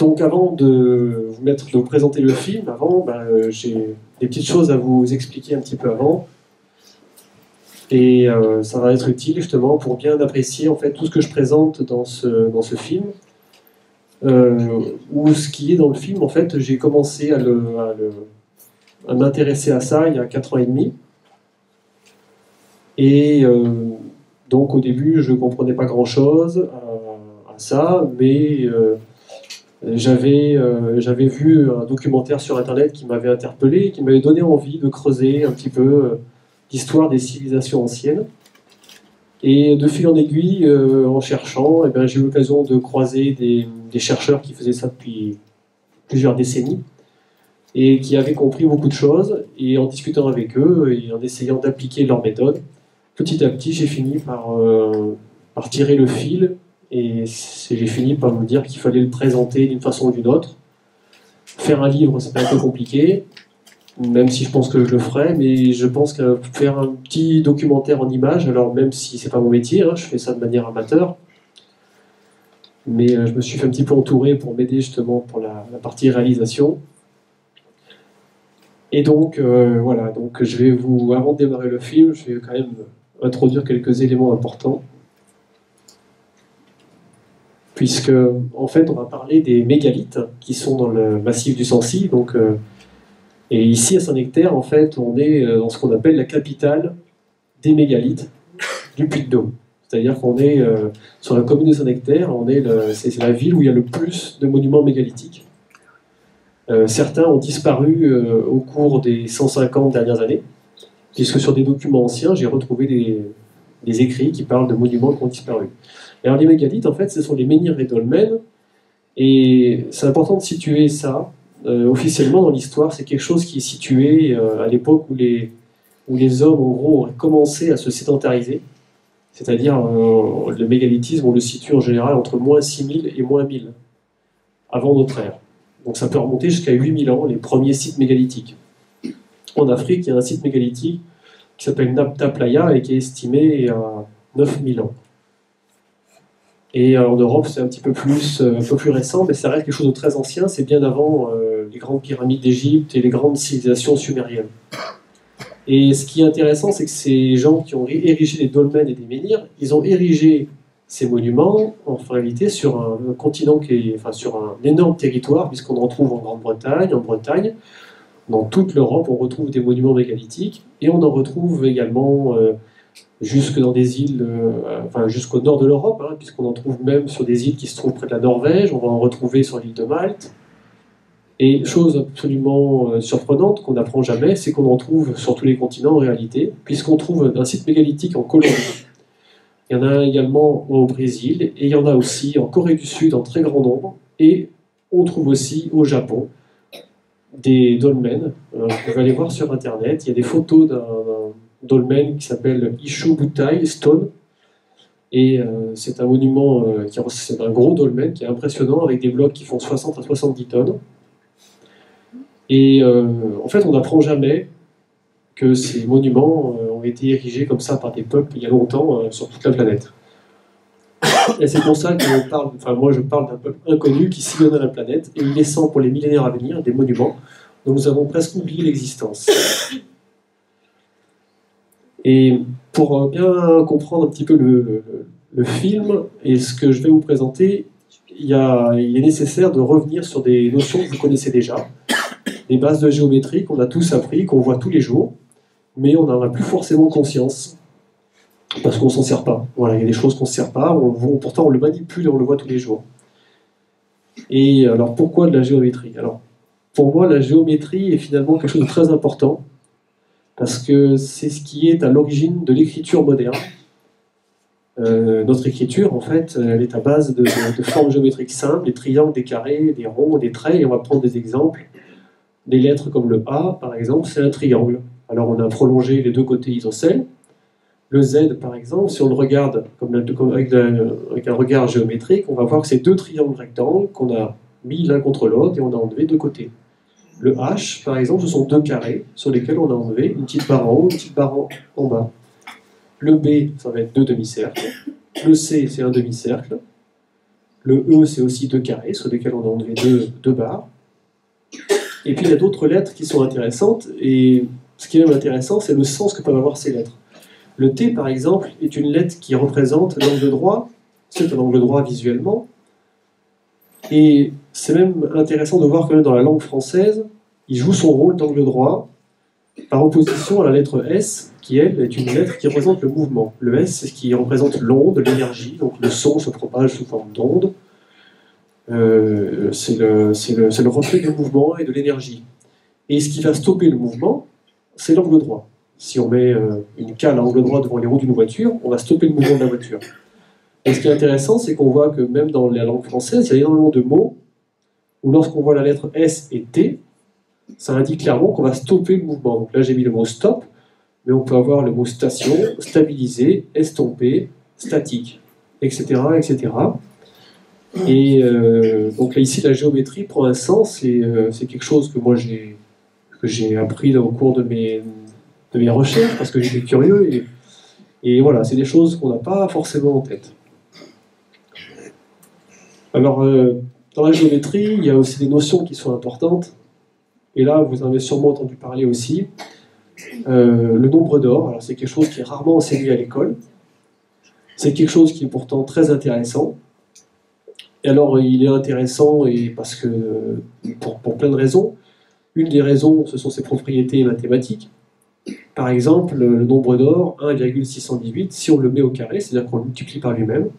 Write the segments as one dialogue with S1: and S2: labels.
S1: Donc avant de vous présenter le film, j'ai des petites choses à vous expliquer un petit peu avant. Et ça va être utile justement pour bien apprécier en fait tout ce que je présente dans ce film. Ou ce qui est dans le film, en fait, j'ai commencé à m'intéresser à ça il y a 4 ans et demi. Et donc au début, je ne comprenais pas grand-chose à ça, mais j'avais vu un documentaire sur Internet qui m'avait interpellé, qui m'avait donné envie de creuser un petit peu l'histoire des civilisations anciennes. Et de fil en aiguille, en cherchant, j'ai eu l'occasion de croiser des chercheurs qui faisaient ça depuis plusieurs décennies et qui avaient compris beaucoup de choses. Et en discutant avec eux et en essayant d'appliquer leurs méthodes, petit à petit, j'ai fini par tirer le fil et j'ai fini par me dire qu'il fallait le présenter d'une façon ou d'une autre. Faire un livre, c'était un peu compliqué, même si je pense que je le ferai, mais je pense que faire un petit documentaire en images, alors même si c'est pas mon métier, je fais ça de manière amateur, mais je me suis fait un petit peu entourer pour m'aider justement pour la partie réalisation. Et donc voilà, donc je vais avant de démarrer le film, je vais quand même introduire quelques éléments importants, puisque en fait on va parler des mégalithes qui sont dans le massif du Sancy, donc et ici, à Saint-Nectaire, en fait, on est dans ce qu'on appelle la capitale des mégalithes du Puy-de-Dôme. C'est-à-dire qu'on est sur la commune de Saint-Nectaire, c'est la ville où il y a le plus de monuments mégalithiques. Certains ont disparu au cours des 150 dernières années, puisque sur des documents anciens, j'ai retrouvé des écrits qui parlent de monuments qui ont disparu. Et alors les mégalithes, en fait, ce sont les menhirs et dolmens, et c'est important de situer ça. Officiellement dans l'histoire, c'est quelque chose qui est situé à l'époque où les hommes, en gros, auraient commencé à se sédentariser. C'est-à-dire, le mégalithisme, on le situe en général entre moins 6000 et moins 1000, avant notre ère. Donc ça peut remonter jusqu'à 8000 ans, les premiers sites mégalithiques. En Afrique, il y a un site mégalithique qui s'appelle Nabta Playa et qui est estimé à 9000 ans. Et en Europe, c'est un peu plus récent, mais ça reste quelque chose de très ancien. C'est bien avant les grandes pyramides d'Égypte et les grandes civilisations sumériennes. Et ce qui est intéressant, c'est que ces gens qui ont érigé des dolmens et des menhirs, ils ont érigé ces monuments, en réalité, sur un continent sur un énorme territoire, puisqu'on en trouve en Grande-Bretagne, en Bretagne. Dans toute l'Europe, on retrouve des monuments mégalithiques, et on en retrouve également jusque dans des îles, jusqu'au nord de l'Europe, puisqu'on en trouve même sur des îles qui se trouvent près de la Norvège, on va en retrouver sur l'île de Malte. Et chose absolument surprenante qu'on n'apprend jamais, c'est qu'on en trouve sur tous les continents en réalité, puisqu'on trouve un site mégalithique en Colombie. Il y en a un également au Brésil, et il y en a aussi en Corée du Sud en très grand nombre, et on trouve aussi au Japon des dolmens. Vous pouvez aller voir sur internet, il y a des photos d'un dolmen qui s'appelle Ishubutai Stone, et c'est un monument, c'est un gros dolmen qui est impressionnant, avec des blocs qui font 60 à 70 tonnes. Et en fait, on n'apprend jamais que ces monuments ont été érigés comme ça par des peuples il y a longtemps sur toute la planète. Et c'est pour ça que moi je parle d'un peuple inconnu qui sillonne la planète et laissant pour les millénaires à venir des monuments dont nous avons presque oublié l'existence. Et pour bien comprendre un petit peu le film et ce que je vais vous présenter, il est nécessaire de revenir sur des notions que vous connaissez déjà, des bases de géométrie qu'on a tous appris, qu'on voit tous les jours, mais on n'en a plus forcément conscience, parce qu'on ne s'en sert pas. Voilà, il y a des choses qu'on ne se sert pas, pourtant on le manipule et on le voit tous les jours. Et alors pourquoi de la géométrie? Alors, pour moi, la géométrie est finalement quelque chose de très important, parce que c'est ce qui est à l'origine de l'écriture moderne. Notre écriture, en fait, elle est à base de formes géométriques simples, des triangles, des carrés, des ronds, des traits, et on va prendre des exemples. Des lettres comme le A, par exemple, c'est un triangle. Alors on a prolongé les deux côtés isocèles. Le Z, par exemple, si on le regarde avec un regard géométrique, on va voir que c'est deux triangles rectangles qu'on a mis l'un contre l'autre et on a enlevé deux côtés. Le H, par exemple, ce sont deux carrés sur lesquels on a enlevé une petite barre en haut, une petite barre en bas. Le B, ça va être deux demi-cercles. Le C, c'est un demi-cercle. Le E, c'est aussi 2 carrés, sur lesquels on a enlevé deux barres. Et puis il y a d'autres lettres qui sont intéressantes, et ce qui est même intéressant, c'est le sens que peuvent avoir ces lettres. Le T, par exemple, est une lettre qui représente l'angle droit. C'est un angle droit visuellement. Et c'est même intéressant de voir que dans la langue française, il joue son rôle d'angle droit par opposition à la lettre S, qui, elle, est une lettre qui représente le mouvement. Le S, c'est ce qui représente l'onde, l'énergie, donc le son se propage sous forme d'onde. C'est le reflet du mouvement et de l'énergie. Et ce qui va stopper le mouvement, c'est l'angle droit. Si on met une cale à angle droit devant les roues d'une voiture, on va stopper le mouvement de la voiture. Et ce qui est intéressant, c'est qu'on voit que même dans la langue française, il y a énormément de mots où lorsqu'on voit la lettre S et T, ça indique clairement qu'on va stopper le mouvement. Donc là, j'ai mis le mot stop, mais on peut avoir le mot station, stabiliser, estomper, statique, etc. etc. Et donc là, ici, la géométrie prend un sens, et c'est quelque chose que moi j'ai appris au cours de mes recherches, parce que j'étais curieux, et voilà, c'est des choses qu'on n'a pas forcément en tête. Alors, dans la géométrie, il y a aussi des notions qui sont importantes, et là, vous en avez sûrement entendu parler aussi. Le nombre d'or, alors c'est quelque chose qui est rarement enseigné à l'école, c'est quelque chose qui est pourtant très intéressant. Et alors, il est intéressant et parce que, pour plein de raisons. Une des raisons, ce sont ses propriétés mathématiques. Par exemple, le nombre d'or, 1,618, si on le met au carré, c'est-à-dire qu'on le multiplie par lui-même,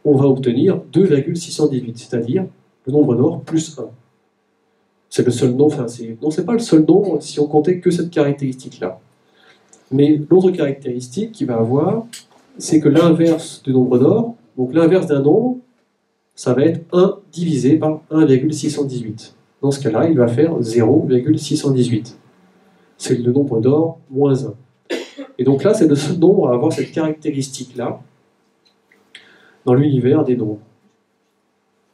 S1: on va obtenir 2,618, c'est-à-dire le nombre d'or plus 1. C'est le seul nombre, enfin, non, c'est pas le seul nombre si on comptait que cette caractéristique-là. Mais l'autre caractéristique qu'il va avoir, c'est que l'inverse du nombre d'or, donc l'inverse d'un nombre, ça va être 1 divisé par 1,618. Dans ce cas-là, il va faire 0,618. C'est le nombre d'or moins 1. Et donc là, c'est le seul nombre à avoir cette caractéristique-là dans l'univers des nombres.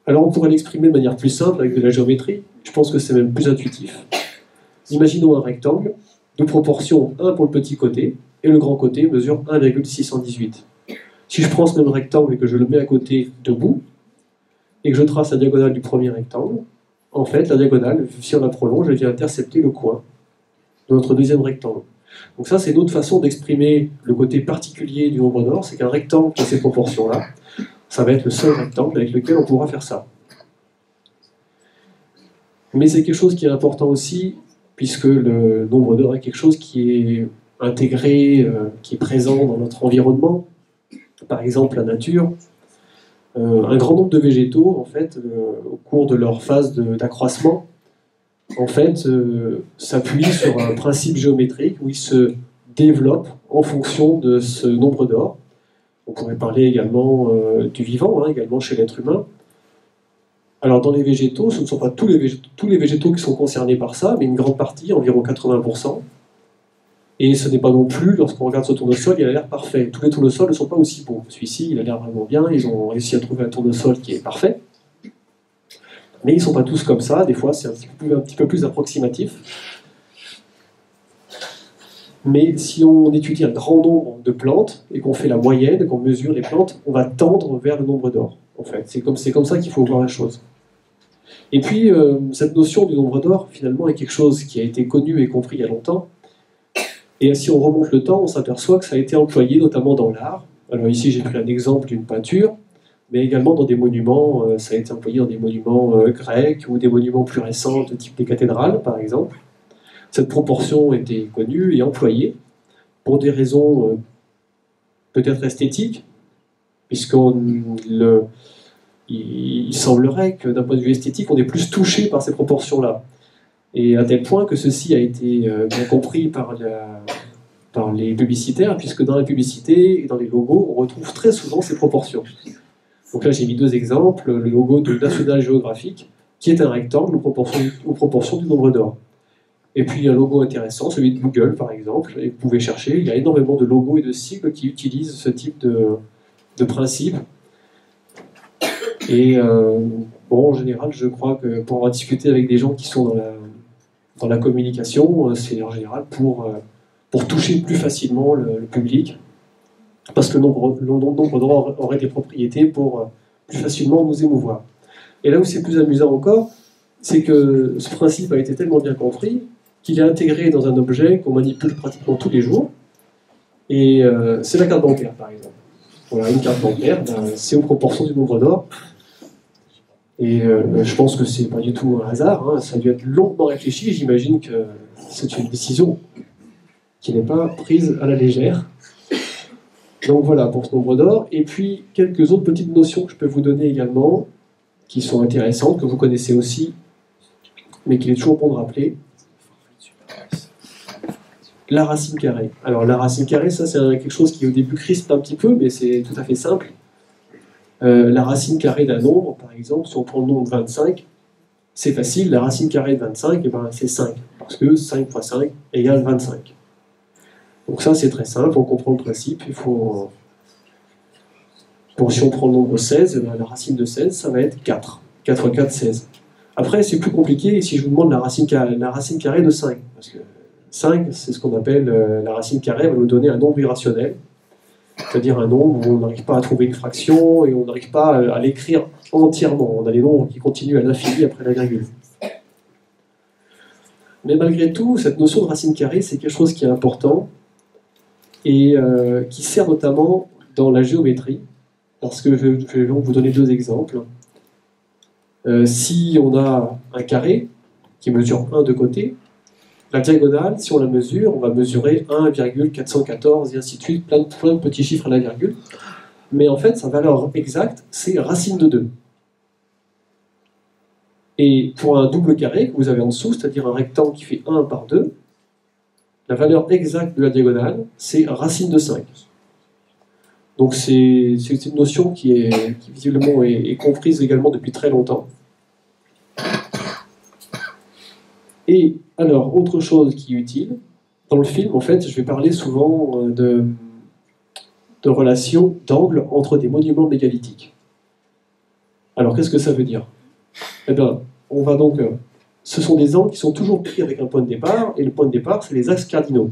S1: Alors on pourrait l'exprimer de manière plus simple avec de la géométrie. Je pense que c'est même plus intuitif. Imaginons un rectangle de proportion 1 pour le petit côté, et le grand côté mesure 1,618. Si je prends ce même rectangle et que je le mets à côté debout, et que je trace la diagonale du premier rectangle, en fait, la diagonale, si on la prolonge, elle vient intercepter le coin de notre deuxième rectangle. Donc ça, c'est une autre façon d'exprimer le côté particulier du nombre d'or, c'est qu'un rectangle qui a ces proportions-là, ça va être le seul rectangle avec lequel on pourra faire ça. Mais c'est quelque chose qui est important aussi, puisque le nombre d'or est quelque chose qui est intégré, qui est présent dans notre environnement. Par exemple, la nature. Un grand nombre de végétaux, en fait, au cours de leur phase d'accroissement, en fait, s'appuient sur un principe géométrique où ils se développent en fonction de ce nombre d'or. On pourrait parler également du vivant, également chez l'être humain. Alors dans les végétaux, ce ne sont pas tous les végétaux qui sont concernés par ça, mais une grande partie, environ 80%. Et ce n'est pas non plus, lorsqu'on regarde ce tournesol, il a l'air parfait. Tous les tournesols ne sont pas aussi beaux. Celui-ci, il a l'air vraiment bien, ils ont réussi à trouver un tournesol qui est parfait. Mais ils ne sont pas tous comme ça, des fois c'est un petit peu plus approximatif. Mais si on étudie un grand nombre de plantes, et qu'on fait la moyenne, qu'on mesure les plantes, on va tendre vers le nombre d'or, en fait. C'est comme ça qu'il faut voir la chose. Et puis, cette notion du nombre d'or, finalement, est quelque chose qui a été connu et compris il y a longtemps. Et si on remonte le temps, on s'aperçoit que ça a été employé notamment dans l'art. Alors ici, j'ai pris un exemple d'une peinture, mais également dans des monuments. Ça a été employé dans des monuments grecs ou des monuments plus récents, de type des cathédrales, par exemple. Cette proportion était connue et employée pour des raisons peut-être esthétiques, il semblerait que d'un point de vue esthétique, on est plus touché par ces proportions-là. Et à tel point que ceci a été bien compris par les publicitaires, puisque dans la publicité et dans les logos, on retrouve très souvent ces proportions. Donc là, j'ai mis deux exemples. Le logo de National Geographic, qui est un rectangle aux proportions du nombre d'or. Et puis un logo intéressant, celui de Google, par exemple. Et vous pouvez chercher, il y a énormément de logos et de sigles qui utilisent ce type de principe. Et bon, en général, je crois que pour avoir discuté avec des gens qui sont dans la communication, c'est en général pour toucher plus facilement le public, parce que le nombre d'or aurait des propriétés pour plus facilement nous émouvoir. Et là où c'est plus amusant encore, c'est que ce principe a été tellement bien compris qu'il est intégré dans un objet qu'on manipule pratiquement tous les jours, et c'est la carte bancaire, par exemple. Voilà, une carte bancaire, c'est en proportion du nombre d'or. Et je pense que c'est pas du tout un hasard, hein. Ça a dû être longuement réfléchi. J'imagine que c'est une décision qui n'est pas prise à la légère. Donc voilà pour ce nombre d'or. Et puis quelques autres petites notions que je peux vous donner également, qui sont intéressantes, que vous connaissez aussi, mais qu'il est toujours bon de rappeler. La racine carrée. Alors la racine carrée, ça c'est quelque chose qui au début crispe un petit peu, mais c'est tout à fait simple. La racine carrée d'un nombre, par exemple, si on prend le nombre 25, c'est facile, la racine carrée de 25, eh ben, c'est 5, parce que 5 fois 5 égale 25. Donc ça c'est très simple, on comprend le principe. Si on prend le nombre 16, la racine de 16, ça va être 4. 4 fois 4, 16. Après c'est plus compliqué si je vous demande la racine carrée de 5, parce que 5, c'est ce qu'on appelle la racine carrée, va nous donner un nombre irrationnel, c'est-à-dire un nombre où on n'arrive pas à trouver une fraction et on n'arrive pas à l'écrire entièrement. On a des nombres qui continuent à l'infini après la virgule. Mais malgré tout, cette notion de racine carrée, c'est quelque chose qui est important et qui sert notamment dans la géométrie, parce que je vais donc vous donner deux exemples. Si on a un carré qui mesure 1 de côté, la diagonale, si on la mesure, on va mesurer 1,414 et ainsi de suite, plein de petits chiffres à la virgule. Mais en fait, sa valeur exacte, c'est racine de 2. Et pour un double carré que vous avez en dessous, c'est-à-dire un rectangle qui fait 1 par 2, la valeur exacte de la diagonale, c'est racine de 5. Donc c'est une notion qui visiblement est comprise également depuis très longtemps. Et alors, autre chose qui est utile, dans le film, en fait, je vais parler souvent de relations d'angle entre des monuments mégalithiques. Alors, qu'est-ce que ça veut dire? Eh bien, on va donc... ce sont des angles qui sont toujours pris avec un point de départ, et le point de départ, c'est les axes cardinaux.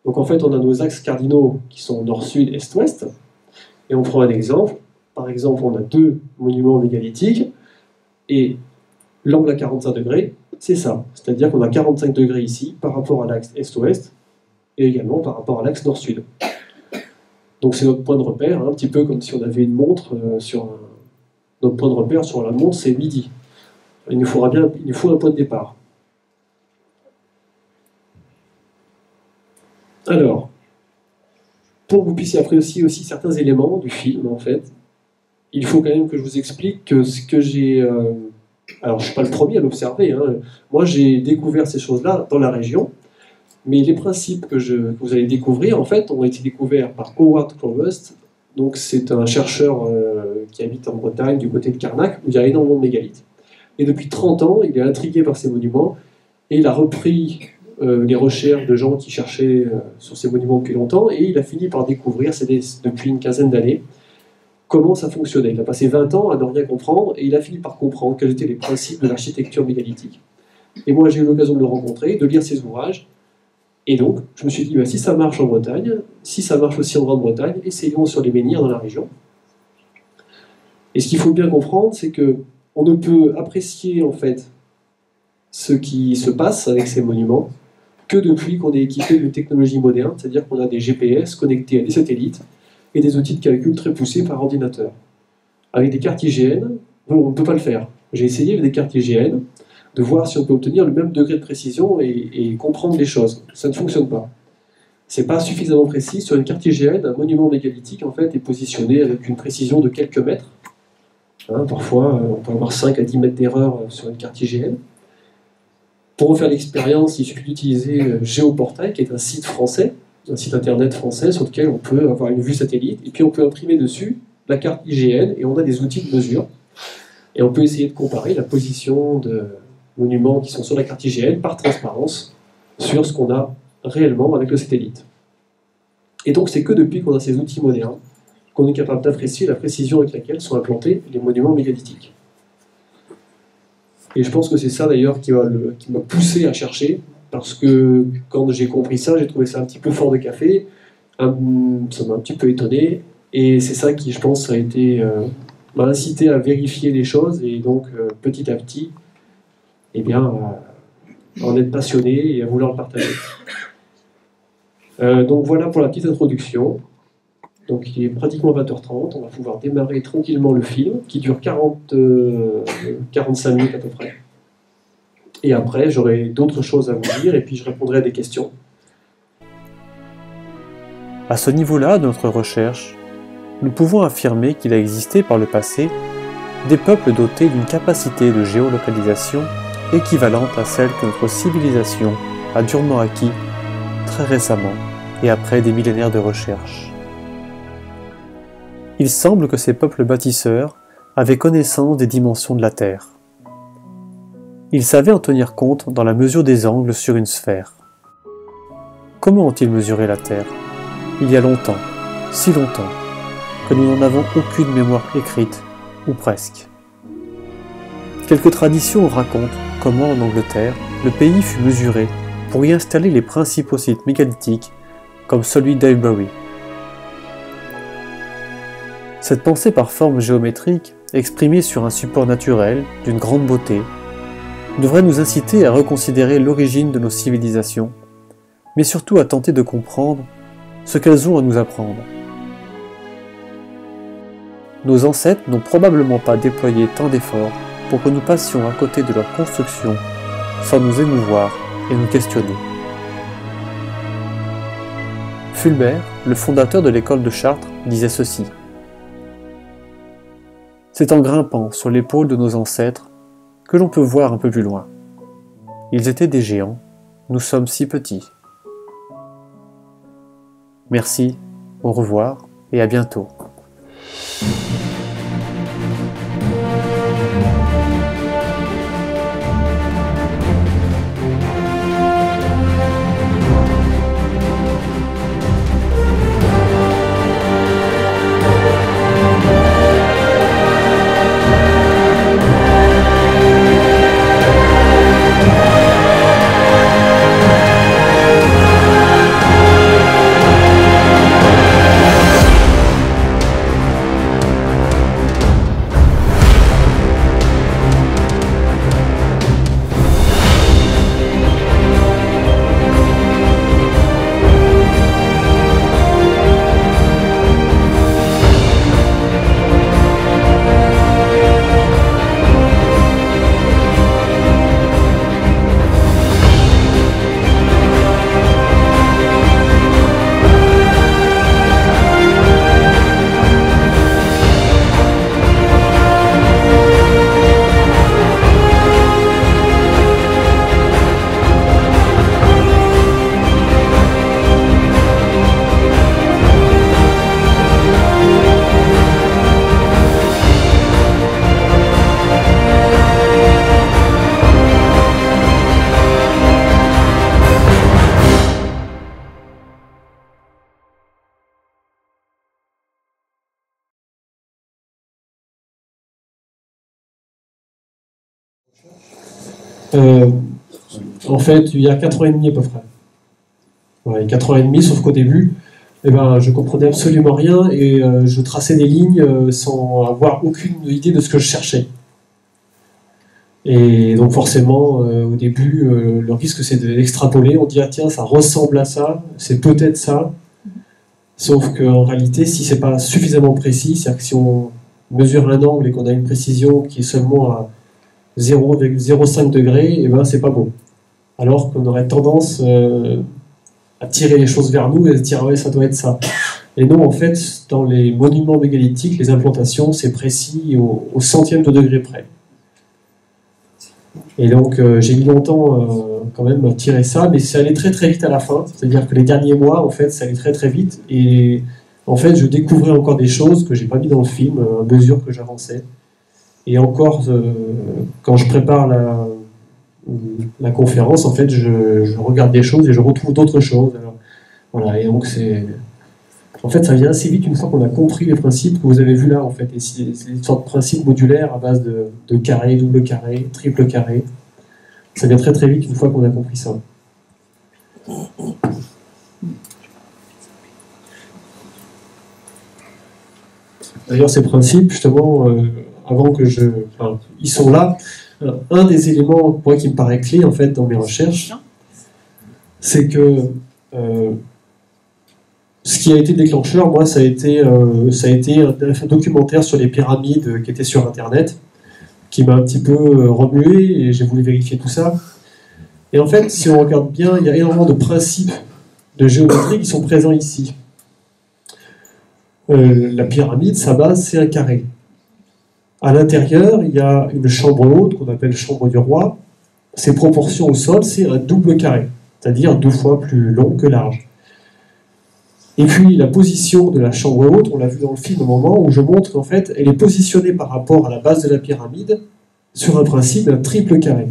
S1: Donc en fait, on a nos axes cardinaux qui sont nord-sud, est-ouest, et on prend un exemple. Par exemple, on a deux monuments mégalithiques, et l'angle à 45 degrés, c'est ça. C'est-à-dire qu'on a 45 degrés ici par rapport à l'axe est-ouest et également par rapport à l'axe nord-sud. Donc c'est notre point de repère, hein, un petit peu comme si on avait une montre notre point de repère sur la montre, c'est midi. Il nous faut un point de départ. Alors, pour que vous puissiez apprécier aussi certains éléments du film, en fait, il faut quand même que je vous explique que ce que j'ai... alors, je ne suis pas le premier à l'observer. Hein. Moi, j'ai découvert ces choses-là dans la région. Mais les principes que vous allez découvrir, en fait, ont été découverts par Howard Cloust. Donc, c'est un chercheur qui habite en Bretagne, du côté de Carnac, où il y a énormément de mégalithes. Et depuis 30 ans, il est intrigué par ces monuments. Et il a repris les recherches de gens qui cherchaient sur ces monuments depuis longtemps. Et il a fini par découvrir, depuis une quinzaine d'années, comment ça fonctionnait. Il a passé 20 ans à ne rien comprendre, et il a fini par comprendre quels étaient les principes de l'architecture mégalithique. Et moi, j'ai eu l'occasion de le rencontrer, de lire ses ouvrages, et donc, je me suis dit, si ça marche en Bretagne, si ça marche aussi en Grande-Bretagne, essayons sur les menhirs dans la région. Et ce qu'il faut bien comprendre, c'est qu'on ne peut apprécier, en fait, ce qui se passe avec ces monuments que depuis qu'on est équipé d'une technologie moderne, c'est-à-dire qu'on a des GPS connectés à des satellites, et des outils de calcul très poussés par ordinateur. Avec des cartes IGN, on ne peut pas le faire. J'ai essayé avec des cartes IGN de voir si on peut obtenir le même degré de précision et comprendre les choses. Ça ne fonctionne pas. C'est pas suffisamment précis. Sur une carte IGN, un monument mégalithique en fait, est positionné avec une précision de quelques mètres. Hein, parfois, on peut avoir 5 à 10 mètres d'erreur sur une carte IGN. Pour refaire l'expérience, il suffit d'utiliser Géoportail, qui est un site français, un site internet français sur lequel on peut avoir une vue satellite, et puis on peut imprimer dessus la carte IGN, et on a des outils de mesure. Et on peut essayer de comparer la position de monuments qui sont sur la carte IGN par transparence sur ce qu'on a réellement avec le satellite. Et donc c'est que depuis qu'on a ces outils modernes qu'on est capable d'apprécier la précision avec laquelle sont implantés les monuments mégalithiques. Et je pense que c'est ça d'ailleurs qui m'a poussé à chercher, parce que quand j'ai compris ça, j'ai trouvé ça un petit peu fort de café, ça m'a un petit peu étonné, et c'est ça qui, je pense, a été m'a incité à vérifier les choses et donc petit à petit, eh bien, à en être passionné et à vouloir le partager. Donc voilà pour la petite introduction. Donc il est pratiquement 20h30, on va pouvoir démarrer tranquillement le film qui dure 45 minutes à peu près. Et après j'aurai d'autres choses à vous dire et puis je répondrai à des questions.
S2: À ce niveau-là de notre recherche, nous pouvons affirmer qu'il a existé par le passé des peuples dotés d'une capacité de géolocalisation équivalente à celle que notre civilisation a durement acquis très récemment et après des millénaires de recherche. Il semble que ces peuples bâtisseurs avaient connaissance des dimensions de la Terre. Ils savaient en tenir compte dans la mesure des angles sur une sphère. Comment ont-ils mesuré la Terre ? Il y a longtemps, si longtemps, que nous n'en avons aucune mémoire écrite, ou presque. Quelques traditions racontent comment en Angleterre, le pays fut mesuré pour y installer les principaux sites mégalithiques comme celui d'Highbury. Cette pensée par forme géométrique, exprimée sur un support naturel d'une grande beauté, devrait nous inciter à reconsidérer l'origine de nos civilisations, mais surtout à tenter de comprendre ce qu'elles ont à nous apprendre. Nos ancêtres n'ont probablement pas déployé tant d'efforts pour que nous passions à côté de leur construction sans nous émouvoir et nous questionner. Fulbert, le fondateur de l'école de Chartres, disait ceci. C'est en grimpant sur l'épaule de nos ancêtres que l'on peut voir un peu plus loin. Ils étaient des géants, nous sommes si petits. Merci, au revoir et à bientôt.
S1: En fait, il y a 4 ans et demi à peu près. Ouais, 4 ans et demi, sauf qu'au début, eh ben, je comprenais absolument rien et je traçais des lignes sans avoir aucune idée de ce que je cherchais. Et donc forcément, au début, le risque c'est d'extrapoler. On dit ah tiens, ça ressemble à ça, c'est peut-être ça. Sauf qu'en réalité, si c'est pas suffisamment précis, c'est-à-dire que si on mesure un angle et qu'on a une précision qui est seulement à 0,05 degrés, eh ben c'est pas bon. Alors qu'on aurait tendance à tirer les choses vers nous et à se dire ah ouais, ça doit être ça. Et non, en fait, dans les monuments mégalithiques, les implantations, c'est précis au centième de degré près. Et donc j'ai mis longtemps quand même à tirer ça, mais ça allait très très vite à la fin. C'est-à-dire que les derniers mois, en fait, ça allait très très vite. Et en fait, je découvrais encore des choses que j'ai pas mis dans le film à mesure que j'avançais. Et encore, quand je prépare la conférence, en fait, je regarde des choses et je retrouve d'autres choses. Alors, voilà, et donc c'est... En fait, ça vient assez vite une fois qu'on a compris les principes que vous avez vus là, en fait. Et c'est une sorte de principe modulaire à base de carré, double carré, triple carré. Ça vient très très vite une fois qu'on a compris ça. D'ailleurs, ces principes, justement, avant que je... Enfin, ils sont là. Un des éléments, moi, qui me paraît clé, en fait, dans mes recherches, c'est que ce qui a été déclencheur, moi, ça a été un documentaire sur les pyramides qui était sur Internet, qui m'a un petit peu remué, et j'ai voulu vérifier tout ça. Et en fait, si on regarde bien, il y a énormément de principes de géométrie qui sont présents ici. La pyramide, sa base, c'est un carré. À l'intérieur, il y a une chambre haute qu'on appelle chambre du roi. Ses proportions au sol, c'est un double carré, c'est-à-dire 2 fois plus long que large. Et puis la position de la chambre haute, on l'a vu dans le film au moment où je montre qu'en fait, elle est positionnée par rapport à la base de la pyramide sur un principe d'un triple carré.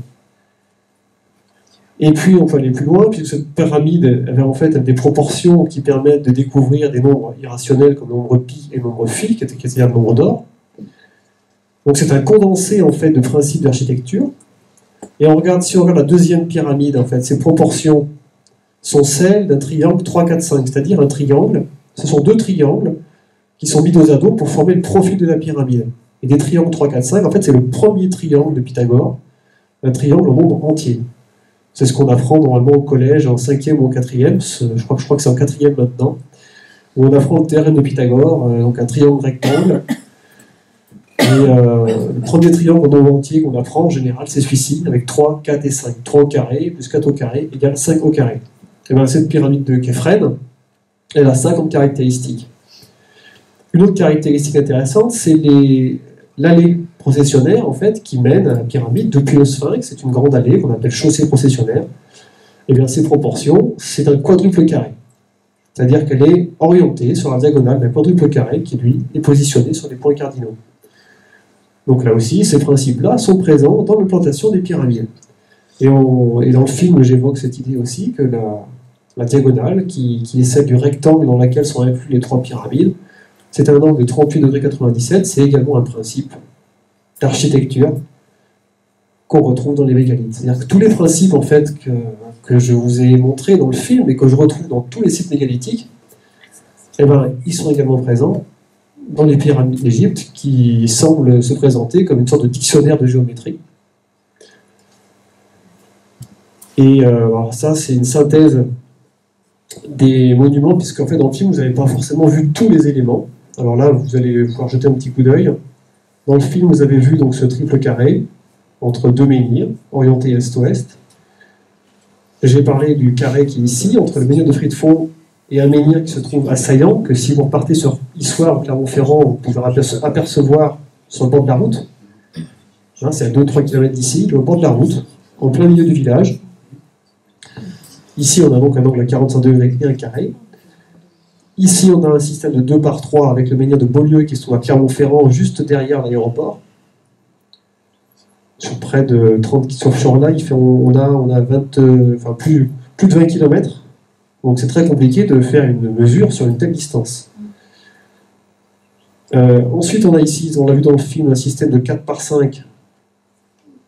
S1: Et puis on peut aller plus loin, puisque cette pyramide avait en fait des proportions qui permettent de découvrir des nombres irrationnels comme le nombre pi et le nombre phi, qui était le nombre d'or. Donc c'est un condensé en fait de principes d'architecture. Et si on regarde la deuxième pyramide, en fait, ses proportions sont celles d'un triangle 3, 4, 5, c'est-à-dire un triangle. Ce sont 2 triangles qui sont mis dos à dos pour former le profil de la pyramide. Et des triangles 3, 4, 5, en fait, c'est le premier triangle de Pythagore, un triangle au nombre entier. C'est ce qu'on apprend normalement au collège en 5e ou en 4e, je crois que c'est en 4e maintenant, où on apprend le théorème de Pythagore, donc un triangle rectangle. Et le premier triangle au nombre entier qu'on apprend en général, c'est celui-ci, avec 3, 4 et 5. 3 au carré plus 4 au carré égale 5 au carré. Et bien cette pyramide de Képhren, elle a 50 caractéristiques. Une autre caractéristique intéressante, c'est l'allée processionnaire en fait, qui mène à la pyramide depuis le sphinx. C'est une grande allée qu'on appelle chaussée processionnaire. Et bien ses proportions, c'est un quadruple carré. C'est-à-dire qu'elle est orientée sur la diagonale d'un quadruple carré qui, lui, est positionné sur les points cardinaux. Donc là aussi, ces principes-là sont présents dans l'implantation des pyramides. Et dans le film, j'évoque cette idée aussi que la diagonale, qui est celle du rectangle dans laquelle sont inclus les 3 pyramides, c'est un angle de 38,97 degrés, c'est également un principe d'architecture qu'on retrouve dans les mégalithes. C'est-à-dire que tous les principes en fait, que je vous ai montrés dans le film et que je retrouve dans tous les sites mégalithiques, eh ben, ils sont également présents dans les pyramides d'Égypte, qui semblent se présenter comme une sorte de dictionnaire de géométrie. Et alors ça, c'est une synthèse des monuments, puisqu'en fait, dans le film, vous n'avez pas forcément vu tous les éléments. Alors là, vous allez pouvoir jeter un petit coup d'œil. Dans le film, vous avez vu donc ce triple carré entre 2 menhirs, orientés est-ouest. J'ai parlé du carré qui est ici, entre le menhir de Friedefond et un menhir qui se trouve à Saillant, que si vous repartez sur Issoire ou Clermont-Ferrand, vous pouvez apercevoir sur le bord de la route. Hein, c'est à 2-3 km d'ici, le bord de la route, en plein milieu du village. Ici, on a donc un angle à 45 degrés et un carré. Ici, on a un système de 2 par 3 avec le menhir de Beaulieu qui se trouve à Clermont-Ferrand, juste derrière l'aéroport. Sur près de 30 km, sur là, on a 20, plus de 20 km. Donc c'est très compliqué de faire une mesure sur une telle distance. Ensuite, on a ici, on l'a vu dans le film, un système de 4 par 5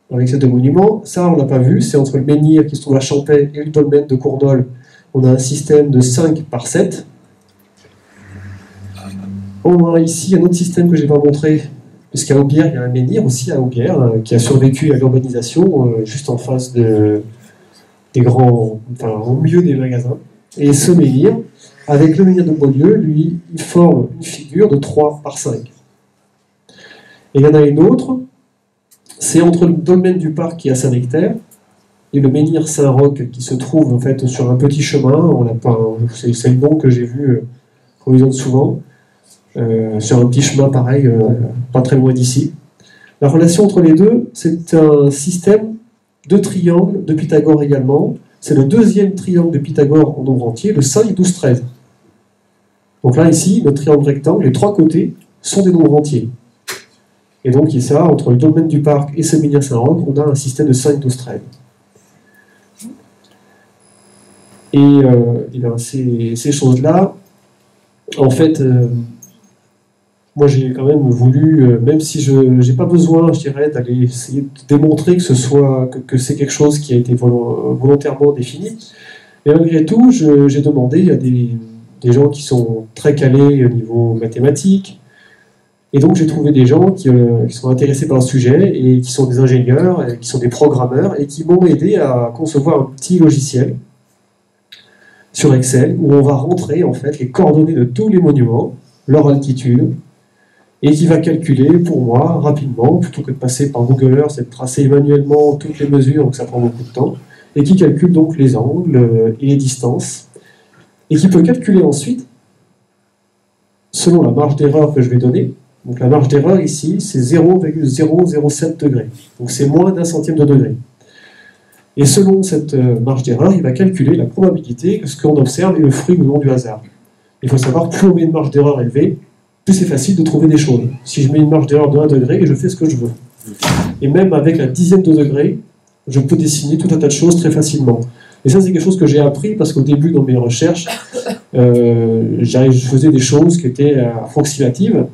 S1: avec ces 2 monuments. Ça, on ne l'a pas vu, c'est entre le menhir qui se trouve à Champais et le dolmen de Cournol. On a un système de 5 par 7. On a ici un autre système que je n'ai pas montré, puisqu'à Aubière, il y a un menhir aussi à Aubière, qui a survécu à l'urbanisation, juste en face des grands, enfin au milieu des magasins. Et ce menhir, avec le menhir de Beaulieu, lui, il forme une figure de 3 par 5. Et il y en a une autre, c'est entre le dolmen du parc qui est à Saint-Nectaire et le menhir Saint-Roch qui se trouve en fait sur un petit chemin. C'est le nom que j'ai vu qu'on lui donne souvent, sur un petit chemin pareil, pas très loin d'ici. La relation entre les deux, c'est un système de triangles de Pythagore également. C'est le deuxième triangle de Pythagore en nombre entier, le 5, 12, 13. Donc là, ici, notre triangle rectangle, les 3 côtés sont des nombres entiers. Et donc, il y a ça, entre le dolmen du parc et ce menhir Saint-Roch, on a un système de 5, 12, 13. Et bien, ces choses-là, en fait, moi j'ai quand même voulu, même si je n'ai pas besoin, je dirais, d'aller essayer de démontrer que c'est quelque chose qui a été volontairement défini, mais malgré tout, j'ai demandé à des gens qui sont très calés au niveau mathématique, Et donc j'ai trouvé des gens qui sont intéressés par le sujet et qui sont des ingénieurs, et qui sont des programmeurs et qui m'ont aidé à concevoir un petit logiciel sur Excel où on va rentrer en fait les coordonnées de tous les monuments, leur altitude, et qui va calculer pour moi rapidement, plutôt que de passer par Google Earth et de tracer manuellement toutes les mesures, donc ça prend beaucoup de temps, et qui calcule donc les angles et les distances, et qui peut calculer ensuite, selon la marge d'erreur que je vais donner. Donc la marge d'erreur ici, c'est 0,007 degrés. Donc c'est moins d'un centième de degré. Et selon cette marge d'erreur, il va calculer la probabilité que ce qu'on observe est le fruit ou non du hasard. Il faut savoir que plus on met une marge d'erreur élevée, plus c'est facile de trouver des choses. Si je mets une marge d'erreur de 1 degré, je fais ce que je veux. Et même avec la dixième de degré, je peux dessiner tout un tas de choses très facilement. Et ça, c'est quelque chose que j'ai appris parce qu'au début, dans mes recherches, je faisais des choses qui étaient approximatives.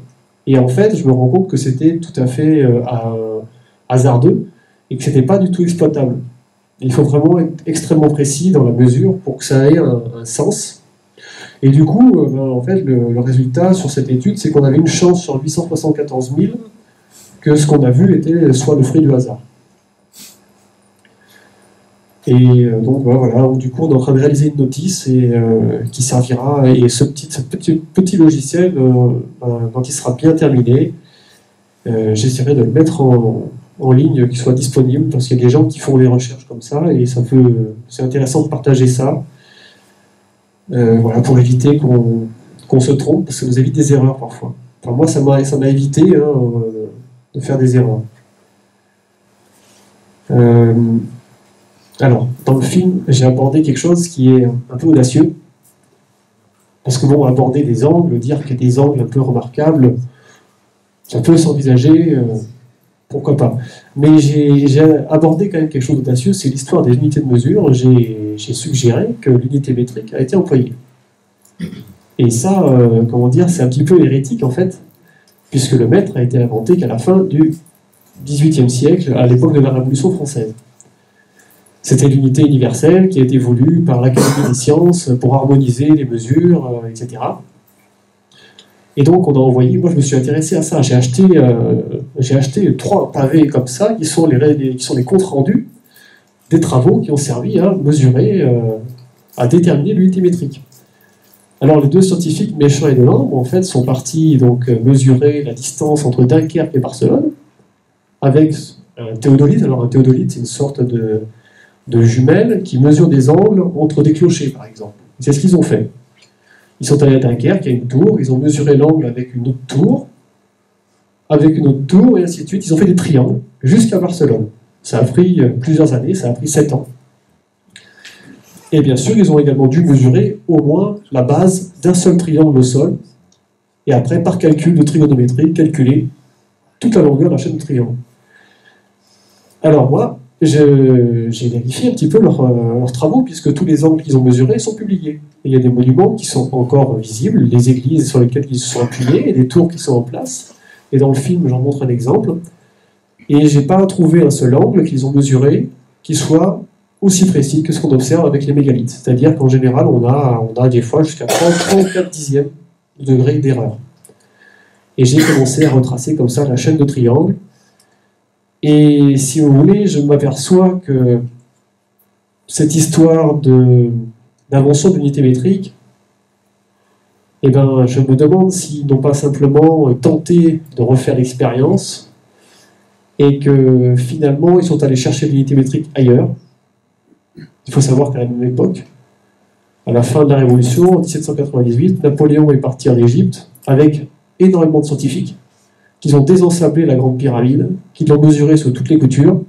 S1: Et en fait, je me rends compte que c'était tout à fait hasardeux et que ce n'était pas du tout exploitable. Il faut vraiment être extrêmement précis dans la mesure pour que ça ait un sens. Et du coup, en fait, le résultat sur cette étude, c'est qu'on avait une chance sur 874 000 que ce qu'on a vu était soit le fruit du hasard. Et donc voilà, du coup on est en train de réaliser une notice qui servira, et ce petit logiciel, quand il sera bien terminé, j'essaierai de le mettre en ligne, qu'il soit disponible, parce qu'il y a des gens qui font des recherches comme ça, et c'est intéressant de partager ça, voilà, pour éviter qu'on se trompe, parce que ça nous évite des erreurs parfois. Enfin, moi ça m'a évité de faire des erreurs. Alors, dans le film, j'ai abordé quelque chose qui est un peu audacieux, parce que bon, aborder des angles, dire qu'il y a des angles un peu remarquables, ça peut s'envisager, pourquoi pas. Mais j'ai abordé quand même quelque chose d'audacieux, c'est l'histoire des unités de mesure. J'ai suggéré que l'unité métrique a été employée. Et ça, comment dire, c'est un petit peu hérétique en fait, puisque le mètre a été inventé qu'à la fin du XVIIIe siècle, à l'époque de la Révolution française. C'était l'unité universelle qui a été voulue par l'Académie des sciences pour harmoniser les mesures, etc. Et donc on a envoyé, moi je me suis intéressé à ça, j'ai acheté 3 pavés comme ça, qui sont les comptes rendus des travaux qui ont servi à mesurer, à déterminer l'unité métrique. Alors les deux scientifiques, Méchain et Delambre, en fait, sont partis donc mesurer la distance entre Dunkerque et Barcelone, avec un théodolite. Alors un théodolite, c'est une sorte de jumelles qui mesurent des angles entre des clochers, par exemple. C'est ce qu'ils ont fait. Ils sont allés à Dunkerque, il y a une tour, ils ont mesuré l'angle avec une autre tour, et ainsi de suite. Ils ont fait des triangles jusqu'à Barcelone. Ça a pris plusieurs années, ça a pris 7 ans. Et bien sûr, ils ont également dû mesurer au moins la base d'un seul triangle au sol, et après, par calcul de trigonométrie, calculer toute la longueur de la chaîne de triangle. Alors moi, j'ai vérifié un petit peu leurs travaux, puisque tous les angles qu'ils ont mesurés sont publiés. Et il y a des monuments qui sont encore visibles, les églises sur lesquelles ils se sont appuyés, et des tours qui sont en place. Et dans le film, j'en montre un exemple. Et je n'ai pas trouvé un seul angle qu'ils ont mesuré qui soit aussi précis que ce qu'on observe avec les mégalithes. C'est-à-dire qu'en général, on a des fois jusqu'à 34 dixièmes de degré d'erreur. Et j'ai commencé à retracer comme ça la chaîne de triangles. Et si vous voulez, je m'aperçois que cette histoire d'invention d'unité métrique, eh ben, je me demande s'ils n'ont pas simplement tenté de refaire l'expérience et que finalement ils sont allés chercher l'unité métrique ailleurs. Il faut savoir qu'à la même époque, à la fin de la Révolution, en 1798, Napoléon est parti en Égypte avec énormément de scientifiques qu'ils ont désensablé la Grande Pyramide, qu'ils l'ont mesurée sur toutes les coutures,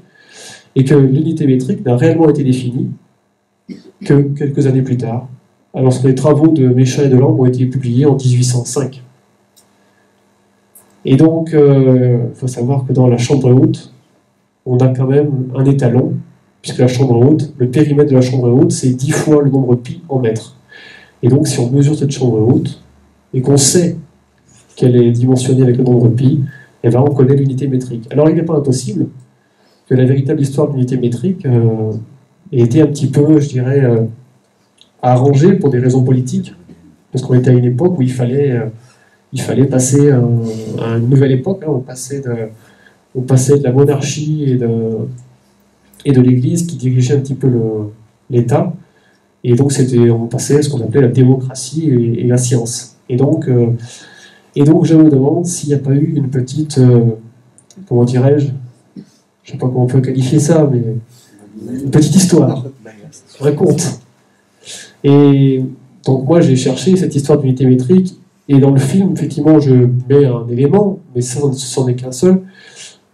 S1: et que l'unité métrique n'a réellement été définie que quelques années plus tard, alors que les travaux de Méchain et Delambre ont été publiés en 1805. Et donc, il faut savoir que dans la chambre haute, on a quand même un étalon, puisque la chambre haute, le périmètre de la chambre haute, c'est 10 fois le nombre pi en mètres. Et donc, si on mesure cette chambre haute, et qu'on sait qu'elle est dimensionnée avec le nombre pi, eh ben, on connaît l'unité métrique. Alors, il n'est pas impossible que la véritable histoire de l'unité métrique ait été un petit peu, je dirais, arrangée pour des raisons politiques, parce qu'on était à une époque où il fallait il fallait passer à une nouvelle époque. Hein. On passait de la monarchie et de l'Église qui dirigeait un petit peu l'État. Et donc on passait à ce qu'on appelait la démocratie et la science. Et donc je me demande s'il n'y a pas eu une petite, comment dirais-je, je ne sais pas comment on peut qualifier ça, mais une petite histoire, un conte. Et donc moi j'ai cherché cette histoire d'unité métrique, et dans le film, effectivement, je mets un élément, mais ça, ce n'en est qu'un seul.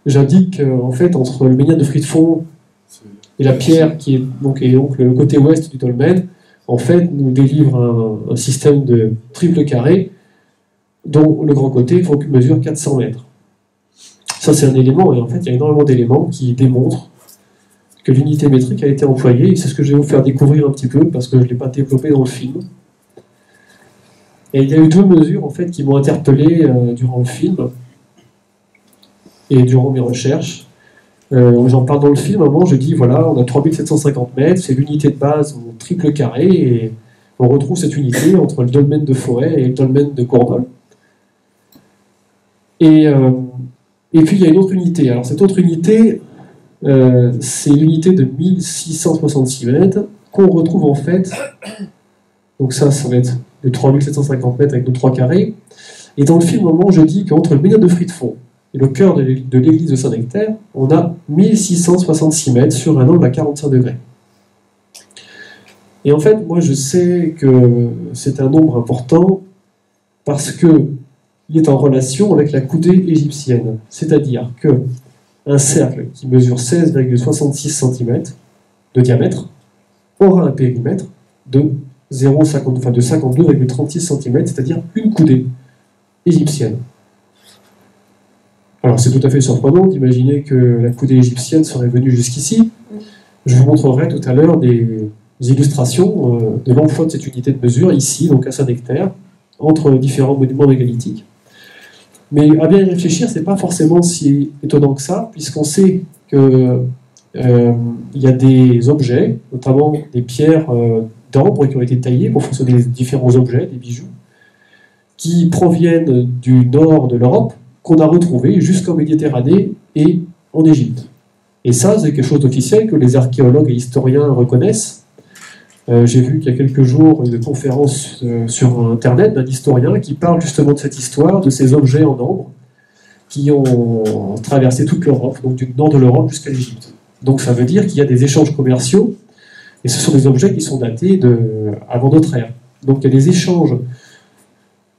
S1: J'indique en fait entre le menhir de Fruits de Fond et la pierre qui est donc le côté ouest du dolmen, en fait, nous délivre un système de triple carré dont le grand côté mesure 400 mètres. Ça, c'est un élément, et en fait, il y a énormément d'éléments qui démontrent que l'unité métrique a été employée, et c'est ce que je vais vous faire découvrir un petit peu, parce que je ne l'ai pas développé dans le film. Et il y a eu deux mesures, en fait, qui m'ont interpellé durant le film, et durant mes recherches. J'en parle dans le film, à un moment, je dis, voilà, on a 3750 mètres, c'est l'unité de base au triple carré, et on retrouve cette unité entre le dolmen de Forêt et le dolmen de Cournol. Et puis il y a une autre unité. Alors cette autre unité, c'est l'unité de 1666 mètres qu'on retrouve en fait. Donc ça va être de 3750 mètres avec nos 3 carrés. Et dans le film, au moment, je dis qu'entre le menhir de Fruits de Fond et le cœur de l'église de Saint-Nectaire, on a 1666 mètres sur un angle à 45 degrés. Et en fait, moi je sais que c'est un nombre important parce que il est en relation avec la coudée égyptienne. C'est-à-dire qu'un cercle qui mesure 16,66 cm de diamètre aura un périmètre de 52,36 cm, c'est-à-dire une coudée égyptienne. Alors c'est tout à fait surprenant d'imaginer que la coudée égyptienne serait venue jusqu'ici. Je vous montrerai tout à l'heure des illustrations de l'emploi de cette unité de mesure ici, donc à Saint-Nectaire, entre différents monuments mégalithiques. Mais à bien y réfléchir, c'est pas forcément si étonnant que ça, puisqu'on sait qu'il y a des objets, notamment des pierres d'ambre qui ont été taillées pour façonner les différents objets, des bijoux, qui proviennent du nord de l'Europe, qu'on a retrouvés jusqu'en Méditerranée et en Égypte. Et ça, c'est quelque chose d'officiel que les archéologues et historiens reconnaissent. J'ai vu qu'il y a quelques jours une conférence sur Internet d'un historien qui parle justement de cette histoire, de ces objets en ambre qui ont traversé toute l'Europe, donc du nord de l'Europe jusqu'à l'Égypte. Donc ça veut dire qu'il y a des échanges commerciaux, et ce sont des objets qui sont datés avant notre ère. Donc il y a des échanges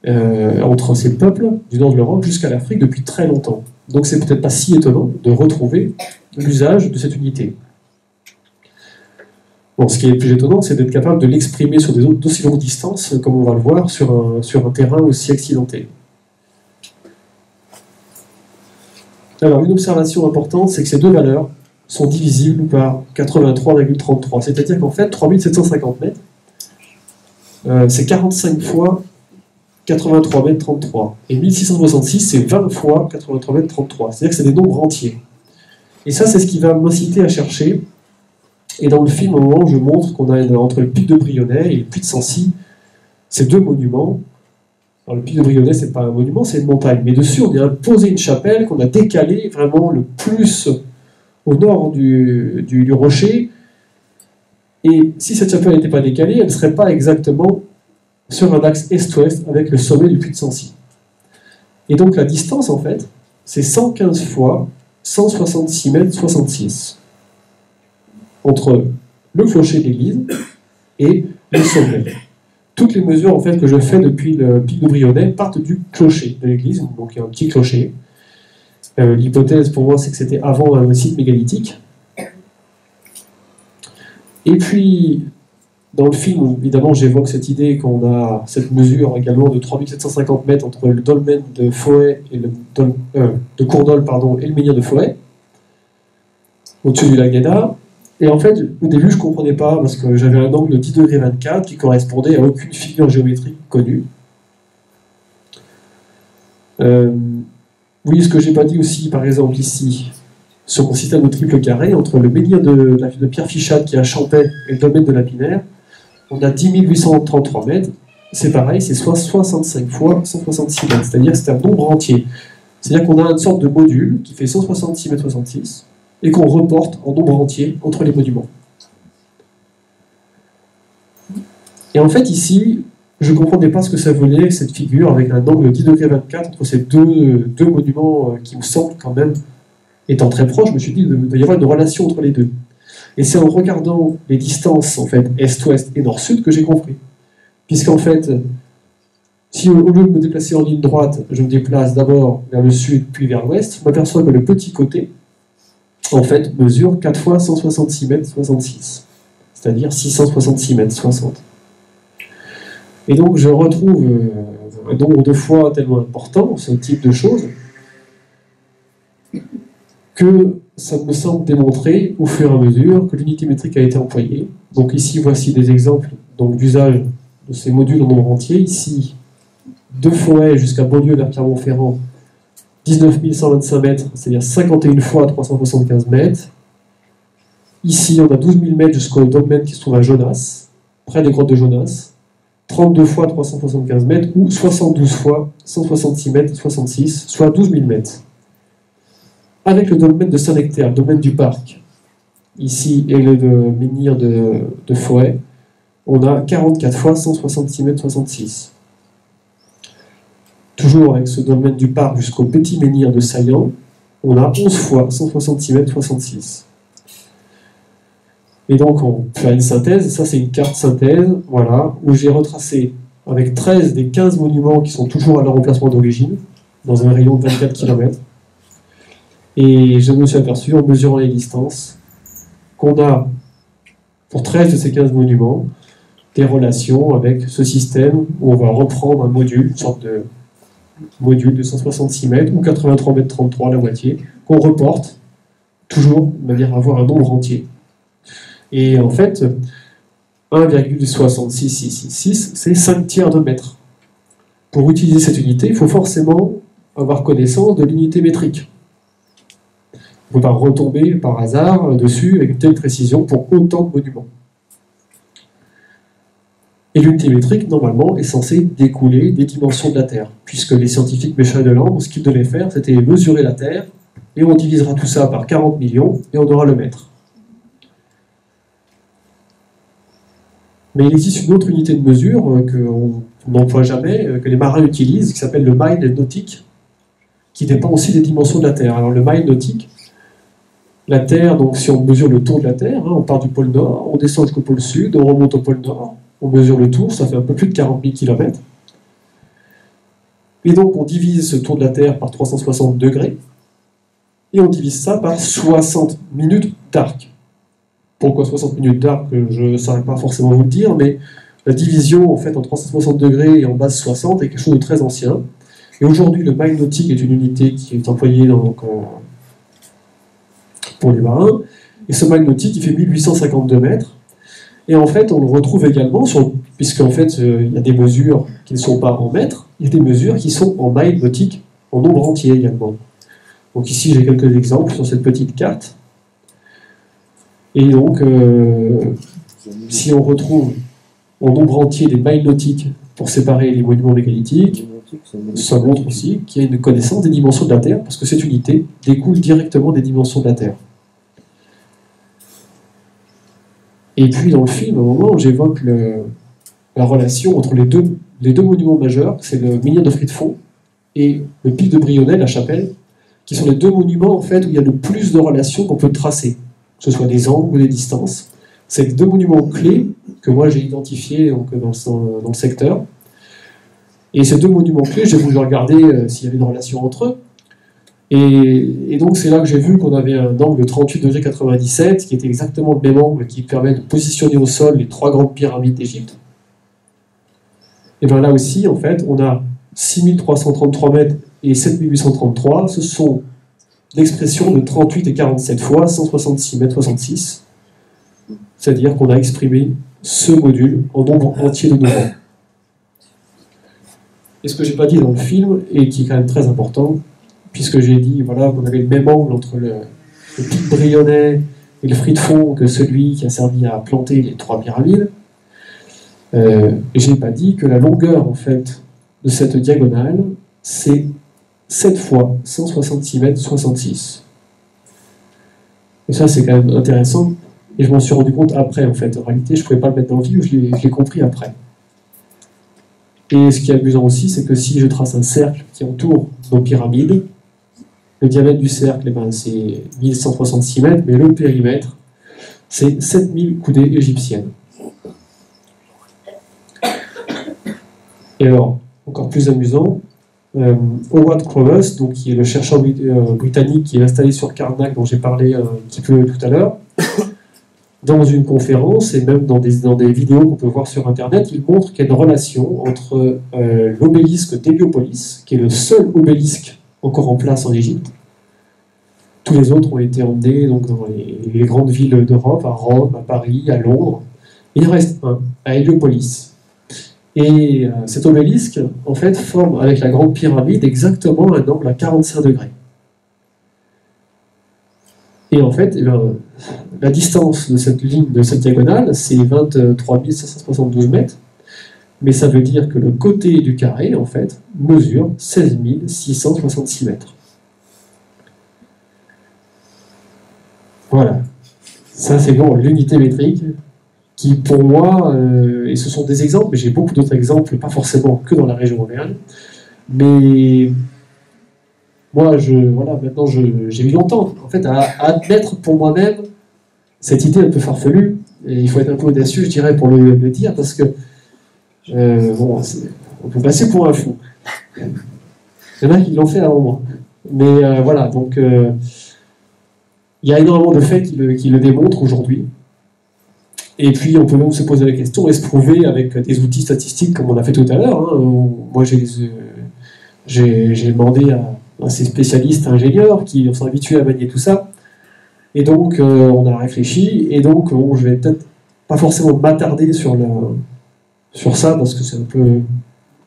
S1: entre ces peuples du nord de l'Europe jusqu'à l'Afrique depuis très longtemps. Donc c'est peut-être pas si étonnant de retrouver l'usage de cette unité. Bon, ce qui est le plus étonnant, c'est d'être capable de l'exprimer sur d'aussi longues distances, comme on va le voir, sur un terrain aussi accidenté. Alors, une observation importante, c'est que ces deux valeurs sont divisibles par 83,33. C'est-à-dire qu'en fait, 3750 mètres, c'est 45 fois 83 mètres 33. Et 1666, c'est 20 fois 83 mètres 33. C'est-à-dire que c'est des nombres entiers. Et ça, c'est ce qui va m'inciter à chercher. Et dans le film, au moment où je montre qu'on a entre le pic de Brionnais et le puy de Sancy, ces deux monuments. Alors le pic de Brionnais, c'est pas un monument, c'est une montagne. Mais dessus, on a imposé une chapelle qu'on a décalée vraiment le plus au nord du rocher. Et si cette chapelle n'était pas décalée, elle ne serait pas exactement sur un axe est-ouest avec le sommet du puy de Sancy. Et donc la distance, en fait, c'est 115 fois 166 mètres 66. Entre le clocher de l'église et le sommet. Toutes les mesures en fait, que je fais depuis le pic de Brionnais partent du clocher de l'église, donc il y a un petit clocher. L'hypothèse pour moi, c'est que c'était avant un site mégalithique. Et puis, dans le film, évidemment, j'évoque cette idée qu'on a cette mesure également de 3750 mètres entre le dolmen de Forêt et de Cournol, et le menhir de Forêt, au-dessus du lac d'Eda. Et en fait, au début, je ne comprenais pas, parce que j'avais un angle de 10 degrés 24 qui correspondait à aucune figure géométrique connue. Oui, ce que je n'ai pas dit aussi, par exemple, ici, sur mon système de triple carré, entre le menhir de Pierre Fichade qui est à Champais et le dolmen de Lapinaire, on a 10 833 mètres, c'est pareil, c'est soit 65 fois 166 mètres, c'est-à-dire que c'est un nombre entier. C'est-à-dire qu'on a une sorte de module qui fait 166 mètres 66 et qu'on reporte en nombre entier entre les monuments. Et en fait, ici, je ne comprenais pas ce que ça voulait, cette figure, avec un angle de 10 degrés 24 entre ces deux monuments qui me semblent quand même, étant très proches, je me suis dit qu'il doit y avoir une relation entre les deux. Et c'est en regardant les distances, en fait, est-ouest et nord-sud, que j'ai compris. Puisqu'en fait, si au lieu de me déplacer en ligne droite, je me déplace d'abord vers le sud, puis vers l'ouest, je m'aperçois que le petit côté, en fait, mesure 4 fois 166 mètres 66, c'est-à-dire 666 mètres 60. Et donc je retrouve un nombre de fois tellement important, ce type de choses, que ça me semble démontrer au fur et à mesure que l'unité métrique a été employée. Donc ici, voici des exemples d'usage de ces modules en nombre entier. Ici, de Fauhaye jusqu'à Beaulieu vers Clermont-Ferrand, 19 125 mètres, c'est-à-dire 51 fois 375 mètres. Ici, on a 12 000 mètres jusqu'au domaine qui se trouve à Jonas, près des grottes de Jonas, 32 fois 375 mètres ou 72 fois 166 mètres 66, soit 12 000 mètres. Avec le domaine de Saint-Nectaire, le domaine du parc, ici, et le menhir de Fauhaye, on a 44 fois 166 mètres 66. Toujours avec ce domaine du parc jusqu'au petit menhir de Saillant, on a 11 fois 166 mètres 66. Et donc on fait une synthèse, ça c'est une carte synthèse, voilà, où j'ai retracé avec 13 des 15 monuments qui sont toujours à leur emplacement d'origine, dans un rayon de 24 km. Et je me suis aperçu, en mesurant les distances, qu'on a, pour 13 de ces 15 monuments, des relations avec ce système où on va reprendre un module, une sorte de module de 166 mètres ou 83 mètres 33, la moitié, qu'on reporte, toujours de manière à avoir un nombre entier. Et en fait, 1,66666, c'est 5 tiers de mètre. Pour utiliser cette unité, il faut forcément avoir connaissance de l'unité métrique. On ne peut pas retomber par hasard dessus avec une telle précision pour autant de monuments. Et l'unité métrique, normalement, est censée découler des dimensions de la Terre, puisque les scientifiques Méchain et Delambre, ce qu'ils devaient faire, c'était mesurer la Terre, et on divisera tout ça par 40 millions, et on aura le mètre. Mais il existe une autre unité de mesure qu'on n'emploie jamais, que les marins utilisent, qui s'appelle le mile nautique, qui dépend aussi des dimensions de la Terre. Alors le mile nautique, la Terre, donc si on mesure le tour de la Terre, hein, on part du pôle Nord, on descend jusqu'au pôle Sud, on remonte au pôle Nord, on mesure le tour, ça fait un peu plus de 40 000 km. Et donc on divise ce tour de la Terre par 360 degrés, et on divise ça par 60 minutes d'arc. Pourquoi 60 minutes d'arc, je ne saurais pas forcément vous le dire, mais la division en fait en 360 degrés et en base 60 est quelque chose de très ancien. Et aujourd'hui, le mile nautique est une unité qui est employée pour les marins. Et ce mile nautique, il fait 1852 mètres. Et en fait, on le retrouve également, puisqu'en fait, il y a des mesures qui ne sont pas en mètres, il y a des mesures qui sont en mile nautique, en nombre entier également. Donc ici, j'ai quelques exemples sur cette petite carte. Et donc, si on retrouve en nombre entier des miles nautiques pour séparer les monuments mégalithiques, ça montre aussi qu'il y a une connaissance des dimensions de la Terre, parce que cette unité découle directement des dimensions de la Terre. Et puis dans le film, à un moment, j'évoque la relation entre les deux monuments majeurs, c'est le menhir de Fritefond et le pic de Brionnais, la chapelle, qui sont les deux monuments en fait, où il y a le plus de relations qu'on peut tracer, que ce soit des angles ou des distances. C'est les deux monuments clés que moi j'ai identifiés dans le secteur. Et ces deux monuments clés, j'ai voulu regarder s'il y avait une relation entre eux. Et donc c'est là que j'ai vu qu'on avait un angle de 38,97 qui était exactement le même angle qui permet de positionner au sol les trois grandes pyramides d'Égypte. Et bien là aussi, en fait, on a 6333 mètres et 7833. Ce sont l'expression de 38 et 47 fois 166 mètres 66. C'est-à-dire qu'on a exprimé ce module en nombre entier de nombres. Et ce que je n'ai pas dit dans le film, et qui est quand même très important, puisque j'ai dit voilà, qu'on avait le même angle entre le pic Brionnais et le Fritefond que celui qui a servi à planter les trois pyramides, Et je n'ai pas dit que la longueur, en fait, de cette diagonale, c'est 7 fois 166 mètres 66. Et ça, c'est quand même intéressant. Et je m'en suis rendu compte après, en fait. En réalité, je ne pouvais pas le mettre dans le vidéo, je l'ai compris après. Et ce qui est amusant aussi, c'est que si je trace un cercle qui entoure nos pyramides, le diamètre du cercle, eh ben, c'est 1166 mètres, mais le périmètre, c'est 7000 coudées égyptiennes. Et alors, encore plus amusant, Howard Crowes, donc, qui est le chercheur britannique qui est installé sur Karnak, dont j'ai parlé un petit peu tout à l'heure, dans une conférence et même dans des vidéos qu'on peut voir sur Internet, il montre qu'il y a une relation entre l'obélisque d'Héliopolis, qui est le seul obélisque encore en place en Égypte. Tous les autres ont été emmenés donc, dans les grandes villes d'Europe, à Rome, à Paris, à Londres. Il en reste un, à Héliopolis. Et cet obélisque, en fait, forme avec la grande pyramide exactement un angle à 45 degrés. Et en fait, eh bien, la distance de cette ligne, de cette diagonale, c'est 23 572 mètres. Mais ça veut dire que le côté du carré, en fait, mesure 16 666 mètres. Voilà. Ça, c'est bon, l'unité métrique, qui pour moi, et ce sont des exemples, mais j'ai beaucoup d'autres exemples, pas forcément que dans la région Auvergne, mais moi, voilà, maintenant, j'ai mis longtemps, en fait, à admettre pour moi-même cette idée un peu farfelue, et il faut être un peu audacieux, je dirais, pour le dire, parce que, bon, on peut passer pour un fou. Il y en a qui l'ont fait avant moi. Mais voilà, donc, il y a énormément de faits qui le démontrent aujourd'hui. Et puis, on peut même se poser la question et se prouver avec des outils statistiques comme on a fait tout à l'heure. Hein. Moi, j'ai demandé à ces spécialistes ingénieurs qui sont habitués à manier tout ça. Et donc, on a réfléchi. Et donc, bon, je vais peut-être pas forcément m'attarder sur ça parce que c'est un peu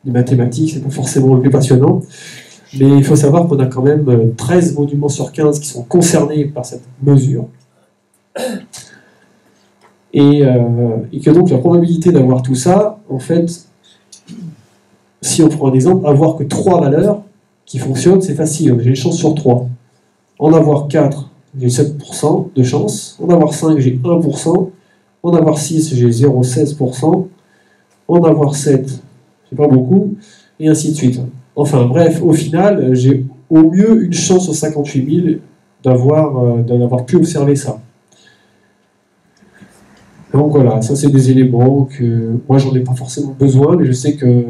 S1: des mathématiques, c'est pas forcément le plus passionnant. Mais il faut savoir qu'on a quand même 13 monuments sur 15 qui sont concernés par cette mesure. Et que donc la probabilité d'avoir tout ça, en fait, si on prend un exemple, avoir que 3 valeurs qui fonctionnent, c'est facile, j'ai une chance sur 3. En avoir 4, j'ai 7% de chance. En avoir 5, j'ai 1%. En avoir 6, j'ai 0,16%. En avoir 7, c'est pas beaucoup. Et ainsi de suite. Enfin bref, au final, j'ai au mieux une chance sur 58 000 d'avoir pu observer ça. Donc voilà, ça c'est des éléments que moi j'en ai pas forcément besoin, mais je sais que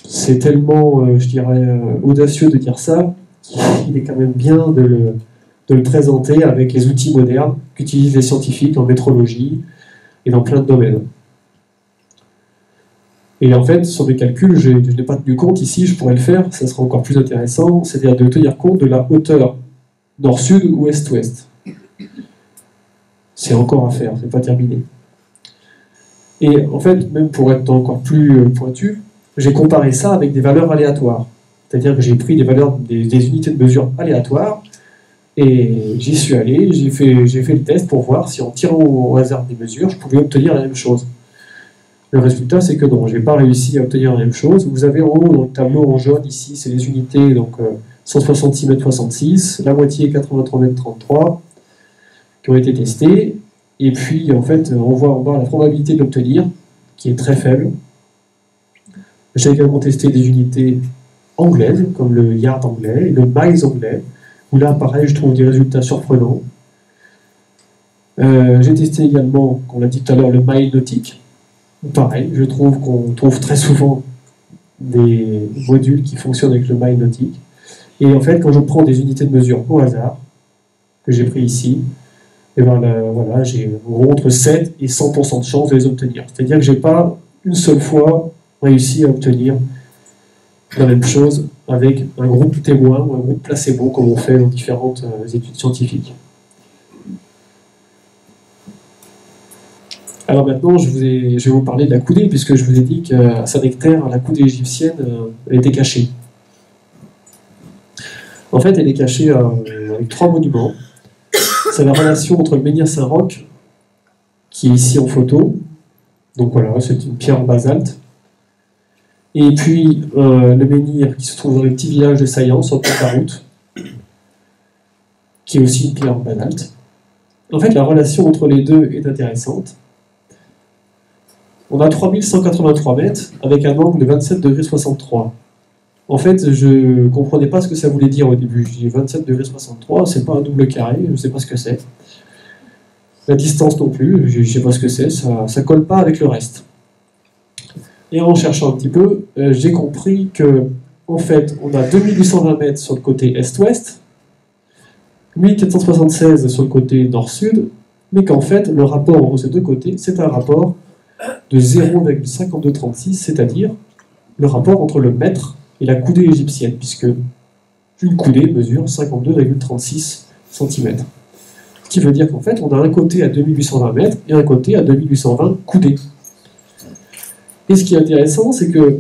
S1: c'est tellement, je dirais, audacieux de dire ça, qu'il est quand même bien de le présenter avec les outils modernes qu'utilisent les scientifiques en métrologie et dans plein de domaines. Et en fait, sur mes calculs, je n'ai pas tenu compte ici, je pourrais le faire, ça sera encore plus intéressant, c'est-à-dire de tenir compte de la hauteur nord-sud ou est-ouest. C'est encore à faire, c'est pas terminé. Et en fait, même pour être encore plus pointu, j'ai comparé ça avec des valeurs aléatoires. C'est-à-dire que j'ai pris des valeurs, des unités de mesure aléatoires, et j'y suis allé, j'ai fait le test pour voir si en tirant au hasard des mesures, je pouvais obtenir la même chose. Le résultat, c'est que non, je n'ai pas réussi à obtenir la même chose. Vous avez en haut, dans le tableau en jaune, ici, c'est les unités, donc 166 mètres 66, la moitié 83 mètres 33, qui ont été testées. Et puis, en fait, on voit en bas la probabilité de l'obtenir, qui est très faible. J'ai également testé des unités anglaises, comme le yard anglais, et le miles anglais, où là, pareil, je trouve des résultats surprenants. J'ai testé également, comme on l'a dit tout à l'heure, le mile nautique. Pareil, je trouve qu'on trouve très souvent des modules qui fonctionnent avec le mile nautique. Et en fait, quand je prends des unités de mesure au hasard, que j'ai pris ici, et ben voilà, j'ai entre 7 et 100% de chance de les obtenir. C'est-à-dire que je n'ai pas une seule fois réussi à obtenir la même chose avec un groupe témoin ou un groupe placebo, comme on fait dans différentes études scientifiques. Alors maintenant, je vais vous parler de la coudée, puisque je vous ai dit qu'à Saint-Nectaire, la coudée égyptienne, elle était cachée. En fait, elle est cachée avec 3 monuments. C'est la relation entre le menhir Saint-Roch, qui est ici en photo, Donc voilà, c'est une pierre en basalte. Et puis le menhir qui se trouve dans le petit village de Saillant, sur le bord de la route, qui est aussi une pierre en basalte. En fait, la relation entre les deux est intéressante. On a 3183 mètres avec un angle de 27,63 degrés. En fait, je ne comprenais pas ce que ça voulait dire au début. Je dis 27,63 degrés, c'est pas un double carré, je ne sais pas ce que c'est. La distance non plus, je ne sais pas ce que c'est, ça ne colle pas avec le reste. Et en cherchant un petit peu, j'ai compris que, en fait, on a 2820 mètres sur le côté est-ouest, 1476 sur le côté nord-sud, mais qu'en fait, le rapport entre ces deux côtés, c'est un rapport de 0,5236, c'est-à-dire le rapport entre le mètre et la coudée égyptienne, puisque une coudée mesure 52,36 cm. Ce qui veut dire qu'en fait, on a un côté à 2820 mètres et un côté à 2820 coudées. Et ce qui est intéressant, c'est que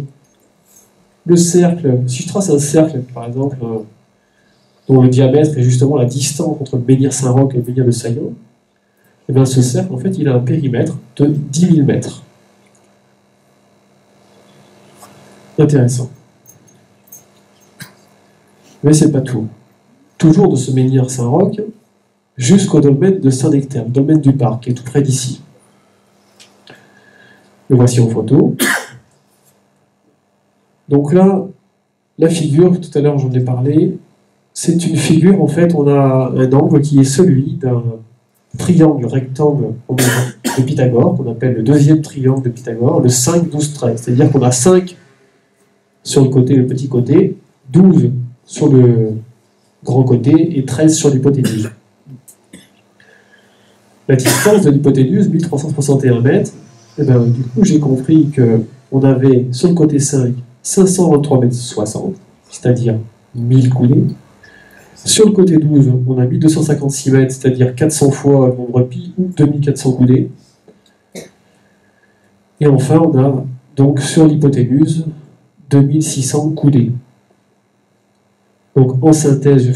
S1: le cercle, si je trace un cercle, par exemple, dont le diamètre est justement la distance entre le menhir Saint-Roch et le menhir de Saillant, et bien ce cercle, en fait, il a un périmètre de 10 000 mètres. Intéressant. Mais c'est pas tout. Toujours de ce menhir Saint-Roch jusqu'au domaine de Saint-Nectaire, le domaine du parc, qui est tout près d'ici. Le voici en photo. Donc là, la figure, tout à l'heure j'en ai parlé, c'est une figure, en fait, on a un angle qui est celui d'un triangle rectangle de Pythagore, qu'on appelle le deuxième triangle de Pythagore, le 5, 12, 13. C'est-à-dire qu'on a 5 sur le côté, le petit côté, 12 sur le grand côté et 13 sur l'hypoténuse. La distance de l'hypoténuse, 1361 mètres, et ben, du coup j'ai compris qu'on avait sur le côté 5, 523 mètres 60, c'est-à-dire 1000 coudées. Sur le côté 12, on a 1256 mètres, c'est-à-dire 400 fois le nombre pi, ou 2400 coudées. Et enfin, on a donc sur l'hypoténuse 2600 coudées. Donc en synthèse,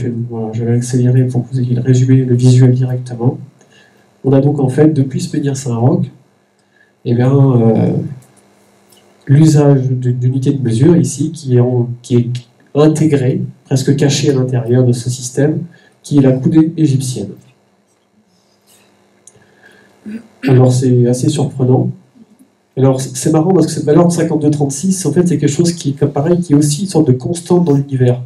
S1: je vais accélérer pour que vous ayez le résumé, le visuel directement. On a donc en fait, depuis ce menhir Saint-Roch, l'usage d'une unité de mesure ici qui est intégrée, presque cachée à l'intérieur de ce système, qui est la coudée égyptienne. Alors c'est assez surprenant. Alors c'est marrant parce que cette valeur de 52,36, en fait, c'est quelque chose qui est aussi une sorte de constante dans l'univers.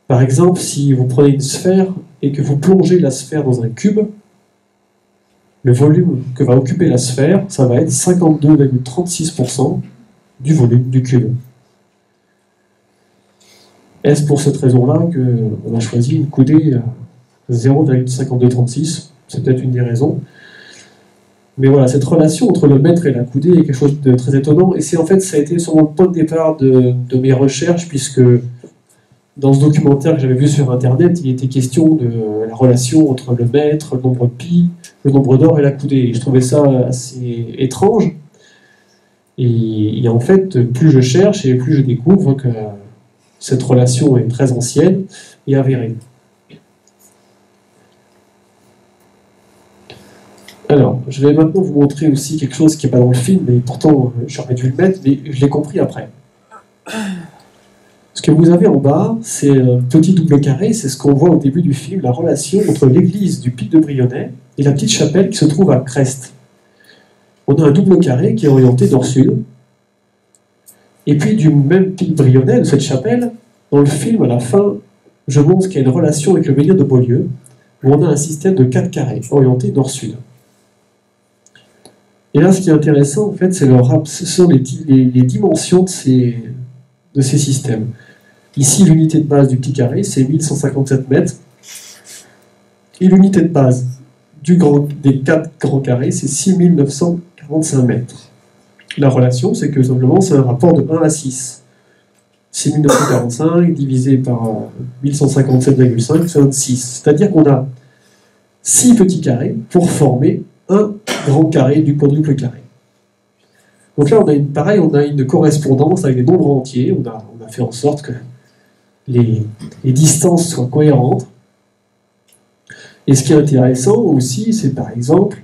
S1: Par exemple, si vous prenez une sphère et que vous plongez la sphère dans un cube, le volume que va occuper la sphère, ça va être 52,36% du volume du cube. Est-ce pour cette raison-là qu'on a choisi une coudée à 0,5236? C'est peut-être une des raisons. Mais voilà, cette relation entre le mètre et la coudée est quelque chose de très étonnant. Et c'est en fait, ça a été sûrement le point de départ de mes recherches, puisque dans ce documentaire que j'avais vu sur Internet, il était question de la relation entre le mètre, le nombre pi, le nombre d'or et la coudée. Et je trouvais ça assez étrange. Et en fait, plus je cherche et plus je découvre que cette relation est très ancienne et avérée. Alors, je vais maintenant vous montrer aussi quelque chose qui n'est pas dans le film, mais pourtant j'aurais dû le mettre, mais je l'ai compris après. Ce que vous avez en bas, c'est un petit double carré, c'est ce qu'on voit au début du film, la relation entre l'église du Pic de Brionnais et la petite chapelle qui se trouve à Crest. On a un double carré qui est orienté nord-sud, et puis du même Pic Brionnais, de cette chapelle, dans le film, à la fin, je montre qu'il y a une relation avec le menhir de Beaulieu, où on a un système de 4 carrés, orienté nord-sud. Et là, ce qui est intéressant, en fait, ce sont les dimensions de ces systèmes. Ici, l'unité de base du petit carré, c'est 1157 mètres. Et l'unité de base des 4 grands carrés, c'est 6945 mètres. La relation, c'est que simplement, c'est un rapport de 1 à 6. 6945 divisé par 1157,5, ça donne 6. C'est-à-dire qu'on a 6 petits carrés pour former un grand carré du quadruple carré. Donc là, on a une correspondance avec des nombres entiers. On a fait en sorte que les distances soient cohérentes. Et ce qui est intéressant aussi, c'est par exemple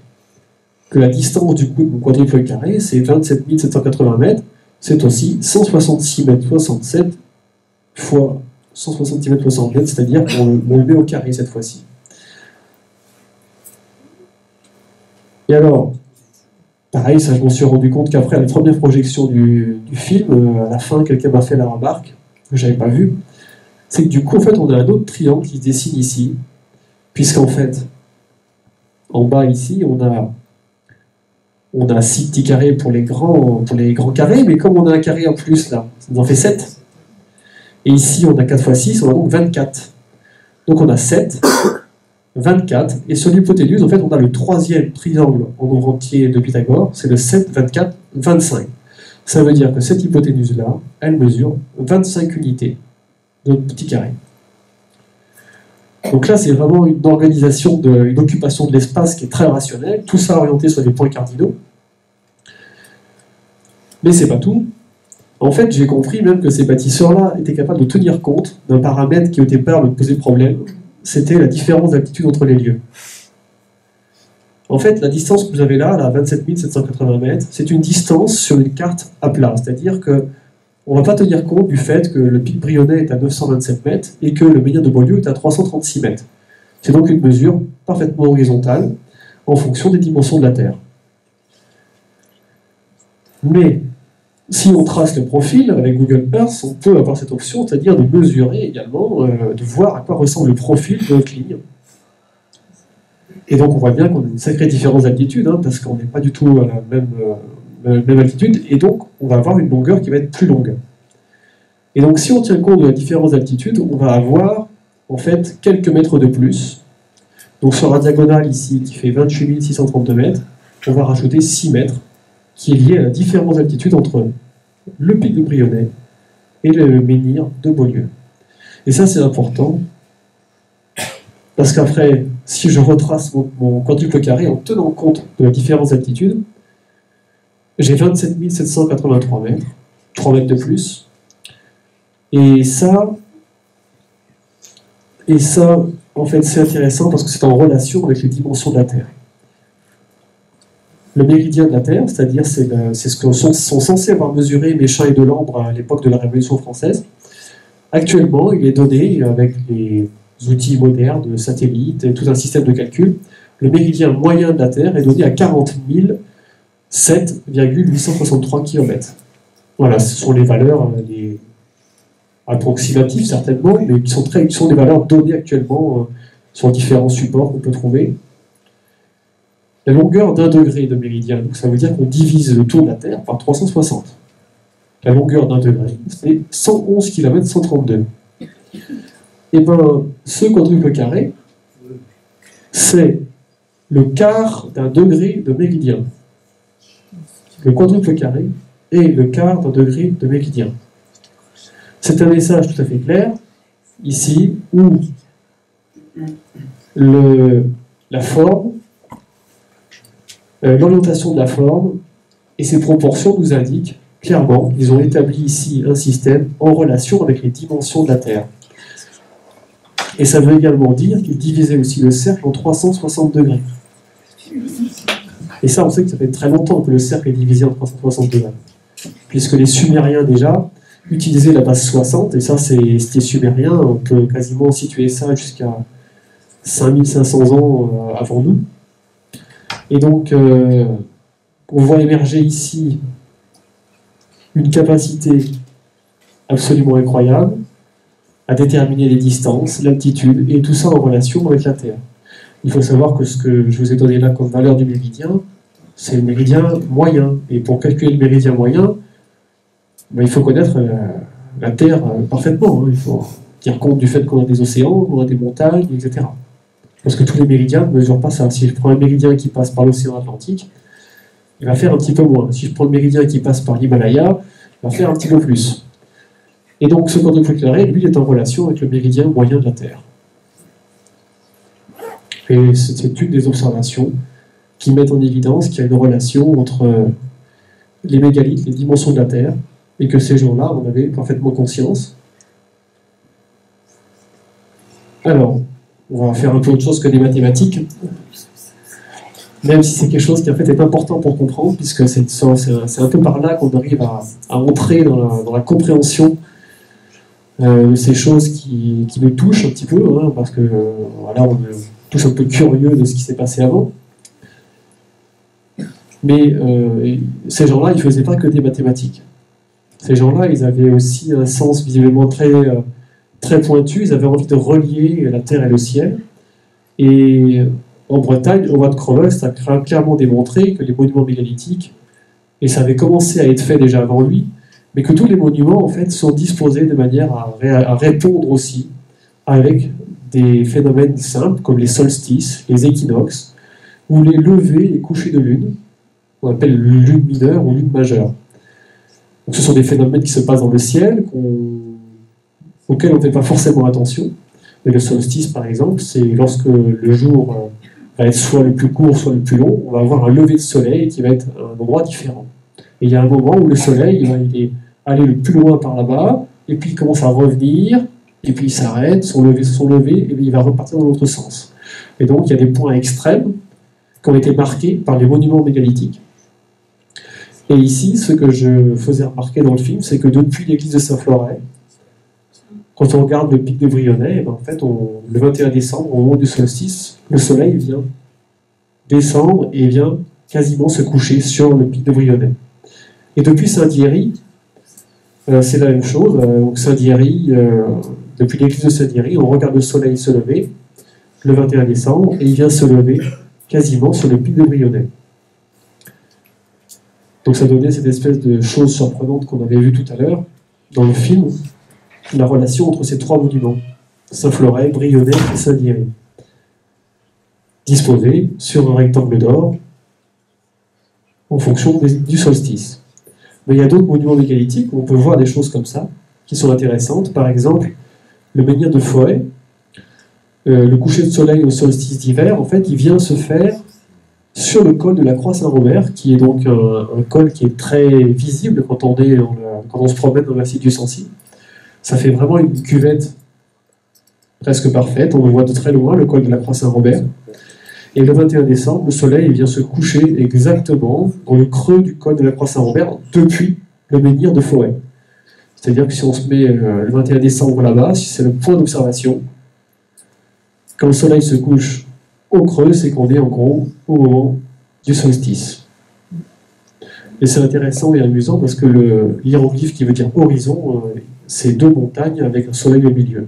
S1: que la distance du coup de mon quadruple carré, c'est 27 780 mètres, c'est aussi 166 mètres 67 fois 166 mètres 60 mètres, c'est-à-dire qu'on le met au carré cette fois-ci. Et alors, pareil, ça je m'en suis rendu compte qu'après la première projection du film, à la fin, quelqu'un m'a fait la remarque, que je n'avais pas vue, c'est que du coup, en fait, on a un autre triangle qui se dessine ici, puisqu'en fait, en bas ici, on a 6 petits carrés pour les grands carrés, mais comme on a un carré en plus là, ça nous en fait 7. Et ici, on a 4 fois 6, on a donc 24. Donc on a 7, 24, et sur l'hypoténuse, en fait, on a le troisième triangle en nombre entier de Pythagore, c'est le 7, 24, 25. Ça veut dire que cette hypoténuse-là, elle mesure 25 unités de petits carrés. Donc là, c'est vraiment une organisation, une occupation de l'espace qui est très rationnelle, tout ça orienté sur des points cardinaux. Mais c'est pas tout. En fait, j'ai compris même que ces bâtisseurs-là étaient capables de tenir compte d'un paramètre qui au départ me posait problème, c'était la différence d'altitude entre les lieux. En fait, la distance que vous avez là, 27 780 mètres, c'est une distance sur une carte à plat, c'est-à-dire que on ne va pas tenir compte du fait que le pic Brionnais est à 927 mètres et que le menhir de Beaulieu est à 336 mètres. C'est donc une mesure parfaitement horizontale en fonction des dimensions de la Terre. Mais si on trace le profil avec Google Earth, on peut avoir cette option, c'est-à-dire de mesurer également, de voir à quoi ressemble le profil de notre ligne. Et donc on voit bien qu'on a une sacrée différence d'altitude, parce qu'on n'est pas du tout à la même altitude, et donc on va avoir une longueur qui va être plus longue. Et donc si on tient compte de la différence d'altitude, on va avoir en fait quelques mètres de plus. Donc sur la diagonale ici, qui fait 28 632 mètres, on va rajouter 6 mètres, qui est lié à la différence d'altitude entre le pic de Brionnais et le menhir de Beaulieu. Et ça c'est important, parce qu'après, si je retrace mon quadruple carré en tenant compte de la différence d'altitude, j'ai 27 783 mètres, 3 mètres de plus. Et ça, en fait, c'est intéressant parce que c'est en relation avec les dimensions de la Terre. Le méridien de la Terre, c'est-à-dire c'est ce que sont censés avoir mesuré Méchain et Delambre à l'époque de la Révolution française. Actuellement, il est donné avec les outils modernes de satellites et tout un système de calcul. Le méridien moyen de la Terre est donné à 40 7,863 km. Voilà, ce sont les valeurs approximatives certainement, mais qui sont des valeurs données actuellement sur différents supports qu'on peut trouver. La longueur d'1 degré de méridien, donc ça veut dire qu'on divise le tour de la Terre par 360. La longueur d'1 degré, c'est 111 km 132. Et bien, ce quadruple carré, c'est le quart d'un degré de méridien. Le quadruple carré est le quart d'un degré de méridien. C'est un message tout à fait clair, ici, où la forme, l'orientation de la forme et ses proportions nous indiquent clairement qu'ils ont établi ici un système en relation avec les dimensions de la Terre. Et ça veut également dire qu'ils divisaient aussi le cercle en 360 degrés. Et ça, on sait que ça fait très longtemps que le cercle est divisé en 360 degrés. Puisque les Sumériens, déjà, utilisaient la base 60, et ça, c'était sumérien, on peut quasiment situer ça jusqu'à 5500 ans avant nous. Et donc, on voit émerger ici une capacité absolument incroyable à déterminer les distances, l'altitude, et tout ça en relation avec la Terre. Il faut savoir que ce que je vous ai donné là comme valeur du méridien, c'est le méridien moyen. Et pour calculer le méridien moyen, il faut connaître la Terre parfaitement. Il faut tenir compte du fait qu'on a des océans, qu'on a des montagnes, etc. Parce que tous les méridiens ne mesurent pas ça. Si je prends un méridien qui passe par l'océan Atlantique, il va faire un petit peu moins. Si je prends le méridien qui passe par l'Himalaya, il va faire un petit peu plus. Et donc ce quadruple carré, lui, est en relation avec le méridien moyen de la Terre. Et c'est une des observations qui mettent en évidence qu'il y a une relation entre les mégalithes, les dimensions de la Terre, et que ces gens-là en avaient parfaitement conscience. Alors, on va faire un peu autre chose que des mathématiques. même si c'est quelque chose qui en fait est important pour comprendre, puisque c'est un peu par là qu'on arrive à entrer dans la compréhension de ces choses qui nous touchent un petit peu, hein, parce que voilà, on est tous un peu curieux de ce qui s'est passé avant. Mais ces gens-là, ils ne faisaient pas que des mathématiques. Ces gens-là, ils avaient aussi un sens visiblement très pointu, ils avaient envie de relier la terre et le ciel. Et en Bretagne, Howard Crowell a clairement démontré que les monuments mégalithiques, et ça avait commencé à être fait déjà avant lui, mais que tous les monuments en fait sont disposés de manière à répondre aussi avec des phénomènes simples comme les solstices, les équinoxes, ou les levées, les couchers de lune, qu'on appelle lune mineure ou lune majeure. Donc ce sont des phénomènes qui se passent dans le ciel, auxquels on ne fait pas forcément attention. Mais le solstice, par exemple, c'est lorsque le jour va être soit le plus court, soit le plus long, on va avoir un lever de soleil qui va être à un endroit différent. Et il y a un moment où le soleil il est allé le plus loin par là-bas, et puis il commence à revenir, et puis il s'arrête, son lever, et puis il va repartir dans l'autre sens. Et donc il y a des points extrêmes qui ont été marqués par les monuments mégalithiques. Et ici, ce que je faisais remarquer dans le film, c'est que depuis l'église de Saint-Floret, quand on regarde le pic de Brionnais, en fait, le 21 décembre, au moment du solstice, le soleil vient descendre et vient quasiment se coucher sur le pic de Brionnais. Et depuis Saint-Thierry, c'est la même chose. Donc Saint-Thierry, depuis l'église de Saint-Thierry, on regarde le soleil se lever le 21 décembre et il vient se lever quasiment sur le pic de Brionnais. Donc ça donnait cette espèce de chose surprenante qu'on avait vue tout à l'heure dans le film, la relation entre ces trois monuments, Saint-Floret, Brionnais et Saint-Thierry, disposés sur un rectangle d'or en fonction du solstice. Mais il y a d'autres monuments mégalithiques où on peut voir des choses comme ça, qui sont intéressantes. Par exemple, le menhir de Foix, le coucher de soleil au solstice d'hiver, en fait, il vient se faire sur le col de la Croix Saint-Robert, qui est donc un col qui est très visible quand on se promène dans le massif du Sancy. Ça fait vraiment une cuvette presque parfaite, on le voit de très loin, le col de la Croix Saint-Robert. Et le 21 décembre, le soleil vient se coucher exactement dans le creux du col de la Croix Saint-Robert depuis le menhir de Foix. C'est-à-dire que si on se met le 21 décembre là-bas, si c'est le point d'observation, quand le soleil se couche au creux, c'est qu'on est en gros au moment du solstice. Et c'est intéressant et amusant parce que l'hiéroglyphe qui veut dire horizon, c'est deux montagnes avec un soleil au milieu.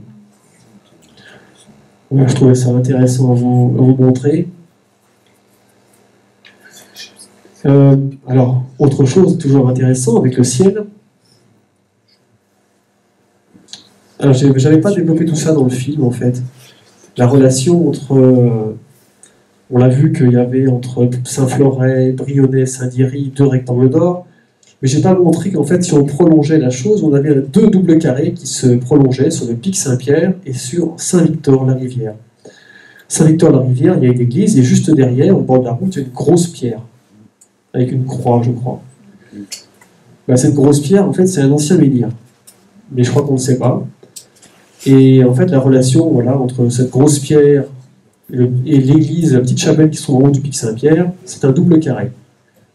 S1: Voilà, je trouvais ça intéressant à vous montrer. Alors, autre chose toujours intéressant avec le ciel. Alors, je n'avais pas développé tout ça dans le film en fait. La relation entre... on l'a vu qu'il y avait entre Saint-Floret, Brionnais, Saint-Thierry, deux rectangles d'or. Mais je n'ai pas montré qu'en fait, si on prolongeait la chose, on avait deux doubles carrés qui se prolongeaient sur le pic Saint-Pierre et sur Saint-Victor-la-Rivière. Saint-Victor-la-Rivière, il y a une église, et juste derrière, au bord de la route, il y a une grosse pierre, avec une croix, je crois. Ben, cette grosse pierre, en fait, c'est un ancien menhir. Mais je crois qu'on ne sait pas. Et en fait, la relation voilà, entre cette grosse pierre et l'église, la petite chapelle qui se trouve en haut du pic Saint-Pierre, c'est un double carré.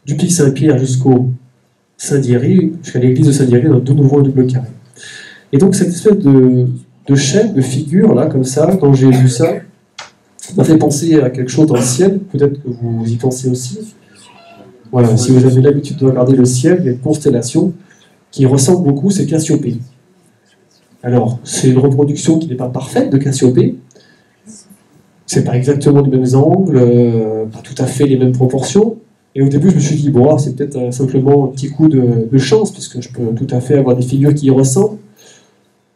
S1: Du pic Saint-Pierre jusqu'au Saint-Thierry, jusqu'à l'église de Saint-Thierry, on a de nouveau un double carré. Et donc cette espèce de chaîne, de figure, là, comme ça, quand j'ai vu ça, m'a fait penser à quelque chose dans le ciel, peut-être que vous y pensez aussi. Voilà, si vous avez l'habitude de regarder le ciel, il y a une constellation qui ressemble beaucoup, c'est Cassiopée. Alors, c'est une reproduction qui n'est pas parfaite de Cassiopée, c'est pas exactement les mêmes angles, pas tout à fait les mêmes proportions. Et au début, je me suis dit, bon, c'est peut-être simplement un petit coup de chance, puisque je peux tout à fait avoir des figures qui y ressemblent.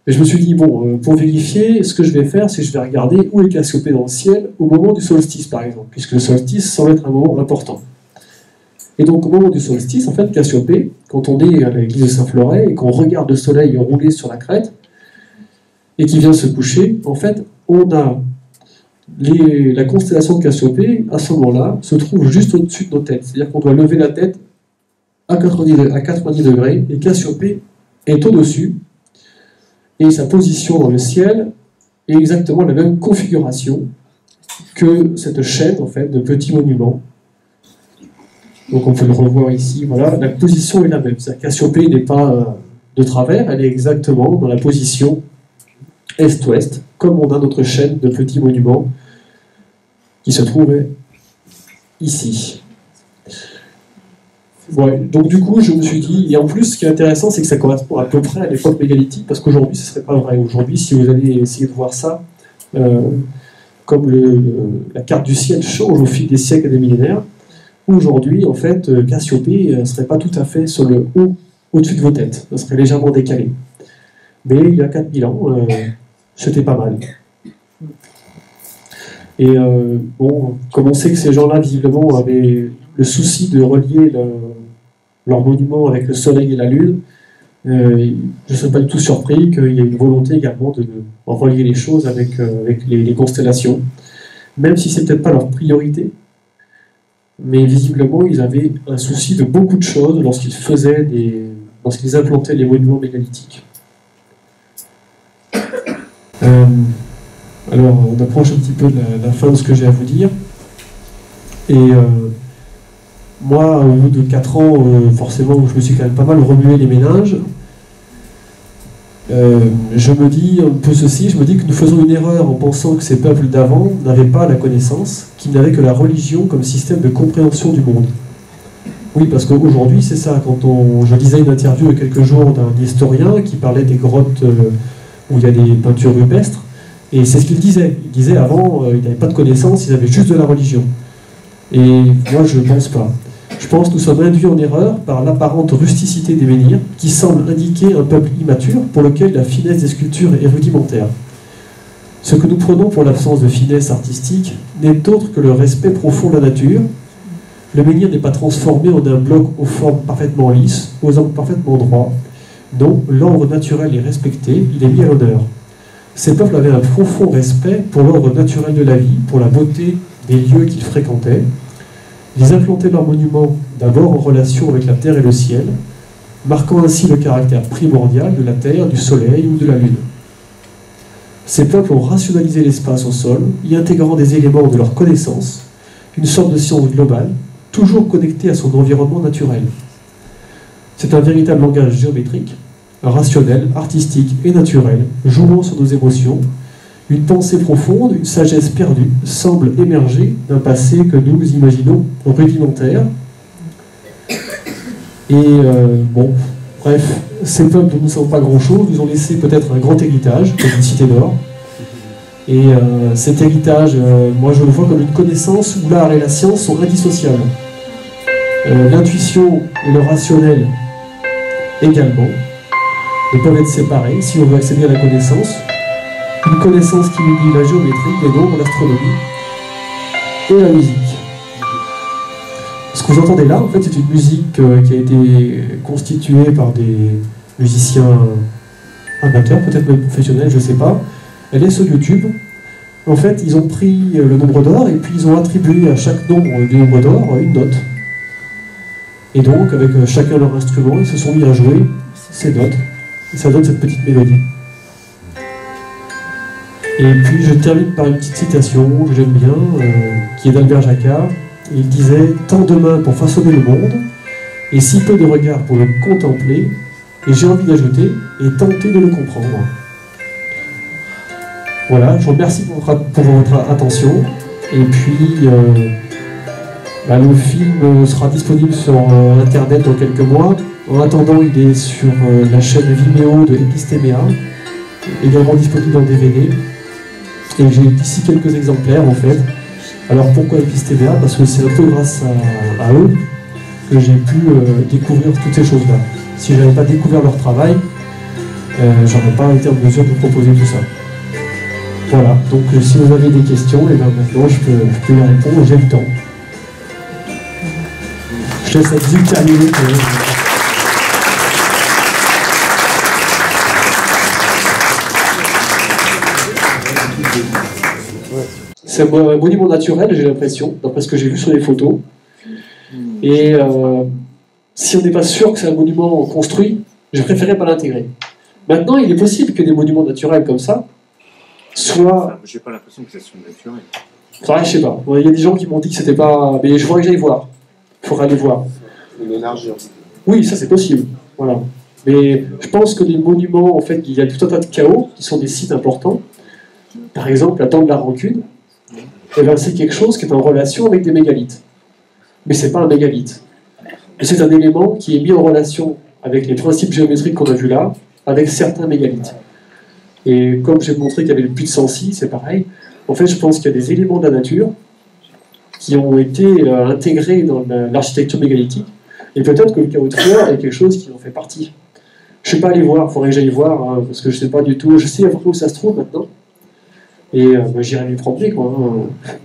S1: Et je me suis dit, bon, pour vérifier, ce que je vais faire, c'est que je vais regarder où est Cassiopée dans le ciel au moment du solstice, par exemple, puisque le solstice semble être un moment important. Et donc, au moment du solstice, en fait, Cassiopée, quand on est à l'église de Saint-Floret et qu'on regarde le soleil rouler sur la crête, et qui vient se coucher, en fait, on a la constellation de Cassiopée, à ce moment-là, se trouve juste au-dessus de nos têtes. C'est-à-dire qu'on doit lever la tête à 90 degrés, et Cassiopée est au-dessus, et sa position dans le ciel est exactement la même configuration que cette chaîne, en fait, de petits monuments Donc on peut le revoir ici, voilà, la position est la même. C'est-à-dire Cassiopée n'est pas de travers, elle est exactement dans la position est-ouest, comme on a notre chaîne de petits monuments qui se trouve ici. Ouais, donc du coup, je me suis dit, et en plus, ce qui est intéressant, c'est que ça correspond à peu près à l'époque mégalithique, parce qu'aujourd'hui, ce ne serait pas vrai. Aujourd'hui, si vous allez essayer de voir ça, comme la carte du ciel change au fil des siècles et des millénaires, aujourd'hui, en fait, Cassiopée ne serait pas tout à fait sur le haut, au-dessus de vos têtes. Ça serait légèrement décalé. Mais il y a 4000 ans, c'était pas mal. Et bon, comme on sait que ces gens-là, visiblement, avaient le souci de relier leur monument avec le soleil et la lune, je ne suis pas du tout surpris qu'il y ait une volonté également de relier les choses avec les constellations, même si c'est peut-être pas leur priorité. Mais visiblement, ils avaient un souci de beaucoup de choses lorsqu'ils implantaient les monuments mégalithiques. Alors, on approche un petit peu de la fin de ce que j'ai à vous dire. Et moi, au bout de 4 ans, forcément, je me suis quand même pas mal remué les méninges. Je me dis un peu ceci, je me dis que nous faisons une erreur en pensant que ces peuples d'avant n'avaient pas la connaissance, qu'ils n'avaient que la religion comme système de compréhension du monde. Oui, parce qu'aujourd'hui, c'est ça. Je lisais une interview il y a quelques jours d'un historien qui parlait des grottes où il y a des peintures rupestres, et c'est ce qu'il disait. Il disait avant, ils n'avaient pas de connaissance, ils avaient juste de la religion. Et moi, je ne pense pas. Je pense que nous sommes induits en erreur par l'apparente rusticité des menhirs, qui semble indiquer un peuple immature pour lequel la finesse des sculptures est rudimentaire. Ce que nous prenons pour l'absence de finesse artistique n'est autre que le respect profond de la nature. Le menhir n'est pas transformé en un bloc aux formes parfaitement lisses, aux angles parfaitement droits. Non, l'ordre naturel est respecté, il est mis à l'honneur. Ces peuples avaient un profond respect pour l'ordre naturel de la vie, pour la beauté des lieux qu'ils fréquentaient. Ils implantaient leurs monuments d'abord en relation avec la terre et le ciel, marquant ainsi le caractère primordial de la terre, du soleil ou de la lune. Ces peuples ont rationalisé l'espace au sol, y intégrant des éléments de leur connaissance, une sorte de science globale, toujours connectée à son environnement naturel. C'est un véritable langage géométrique, rationnel, artistique et naturel, jouant sur nos émotions. Une pensée profonde, une sagesse perdue, semble émerger d'un passé que nous imaginons rudimentaire. Et bon, bref, ces peuples ne savent pas grand-chose, nous ont laissé peut-être un grand héritage, comme une cité d'or. Et cet héritage, moi je le vois comme une connaissance où l'art et la science sont indissociables. L'intuition et le rationnel également ne peuvent être séparés si on veut accéder à la connaissance. Une connaissance qui unit la géométrie, les nombres, l'astronomie et la musique. Ce que vous entendez là, en fait, c'est une musique qui a été constituée par des musiciens amateurs, peut-être même professionnels, je ne sais pas. Elle est sur YouTube. En fait, ils ont pris le nombre d'or et puis ils ont attribué à chaque nombre du nombre d'or une note. Et donc, avec chacun leur instrument, ils se sont mis à jouer ces notes. Et ça donne cette petite mélodie. Et puis je termine par une petite citation que j'aime bien, qui est d'Albert Jacquard. Il disait « Tant de mains pour façonner le monde, et si peu de regards pour le contempler, et j'ai envie d'ajouter, et tenter de le comprendre. » Voilà, je vous remercie pour votre attention. Et puis, le film sera disponible sur Internet dans quelques mois. En attendant, il est sur la chaîne Vimeo de Epistéméa, également disponible en DVD. Et j'ai ici quelques exemplaires en fait. Alors pourquoi Epistéméa? Parce que c'est un peu grâce à eux que j'ai pu découvrir toutes ces choses-là. Si je n'avais pas découvert leur travail, j'aurais pas été en mesure de vous proposer tout ça. Voilà, donc si vous avez des questions, et bien maintenant je peux y répondre, j'ai le temps. Je laisse à 18 minutes. C'est un monument naturel, j'ai l'impression, d'après ce que j'ai vu sur les photos. Et si on n'est pas sûr que c'est un monument construit, je préférais pas l'intégrer. Maintenant, il est possible que des monuments naturels comme ça soient...
S3: J'ai pas l'impression que ça soit naturel.
S1: Enfin, je sais pas. Il y a des gens qui m'ont dit que c'était pas... Mais je voudrais que j'aille voir. Il faudra aller voir.
S3: L'élargir.
S1: Oui, ça c'est possible. Voilà. Mais je pense que les monuments, en fait, il y a tout un tas de chaos qui sont des sites importants. Par exemple, la Dent de la Rancune, eh ben, c'est quelque chose qui est en relation avec des mégalithes. Mais ce n'est pas un mégalithe. C'est un élément qui est mis en relation avec les principes géométriques qu'on a vus là, avec certains mégalithes. Et comme j'ai montré qu'il y avait le puits de Sancy, c'est pareil. En fait, je pense qu'il y a des éléments de la nature qui ont été intégrés dans l'architecture mégalithique. Et peut-être que le chaos de fleurs est quelque chose qui en fait partie. Je ne suis pas allé voir, il faudrait que j'aille voir, hein, parce que je ne sais pas du tout. Je sais à peu près où ça se trouve maintenant. Et j'irai m'y promener, quoi. Hein.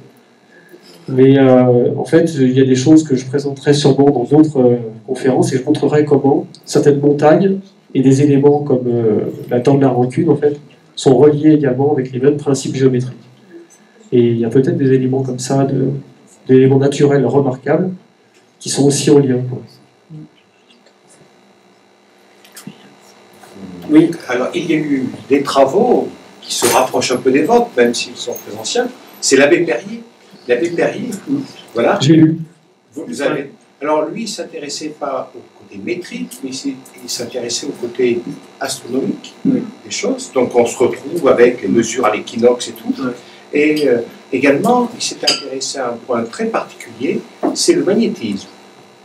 S1: Mais en fait, il y a des choses que je présenterai sûrement dans d'autres conférences et je montrerai comment certaines montagnes et des éléments comme la Dent de la Rancune, en fait, sont reliés également avec les mêmes principes géométriques. Et il y a peut-être des éléments comme ça, d'éléments naturels remarquables, qui sont aussi en lien, quoi.
S4: Oui, alors il y a eu des travaux qui se rapprochent un peu des vôtres, même s'ils sont très anciens. C'est l'abbé Perrier. L'abbé Perrier, voilà.
S1: J'ai lu.
S4: Vous avez... Alors lui, il ne s'intéressait pas au côté métrique, mais il s'intéressait au côté astronomique des choses. Donc on se retrouve avec les mesures à l'équinoxe et tout. Et également, il s'est intéressé à un point très particulier, c'est le magnétisme.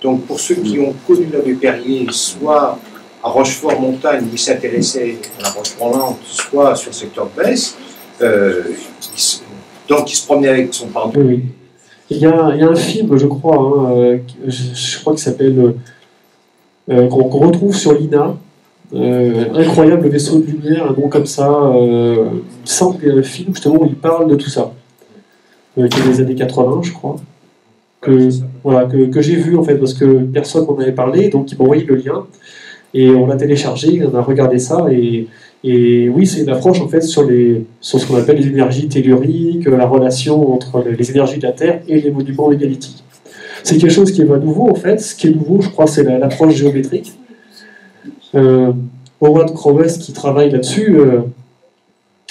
S4: Donc pour ceux qui ont connu l'abbé Perrier, soit à Rochefort-Montagne, il s'intéressait à la Rochefort-Lente, soit sur le secteur de Besse, donc il se promenait avec son pardon.
S1: Oui. Il y a un film, je crois, hein, je crois qu'il s'appelle, qu'on retrouve sur l'INA, Incroyable vaisseau de lumière, un nom comme ça. Il me semble qu'il y a un film justement où il parle de tout ça, qui est des années 80, je crois, que j'ai vu en fait, parce que personne m'en avait parlé, donc il m'a envoyé le lien, et on l'a téléchargé, on a regardé ça, et oui, c'est une approche en fait sur ce qu'on appelle les énergies telluriques, la relation entre les énergies de la Terre et les monuments mégalithiques. C'est quelque chose qui est nouveau en fait. Ce qui est nouveau, je crois, c'est l'approche géométrique. Howard Crowes, qui travaille là-dessus,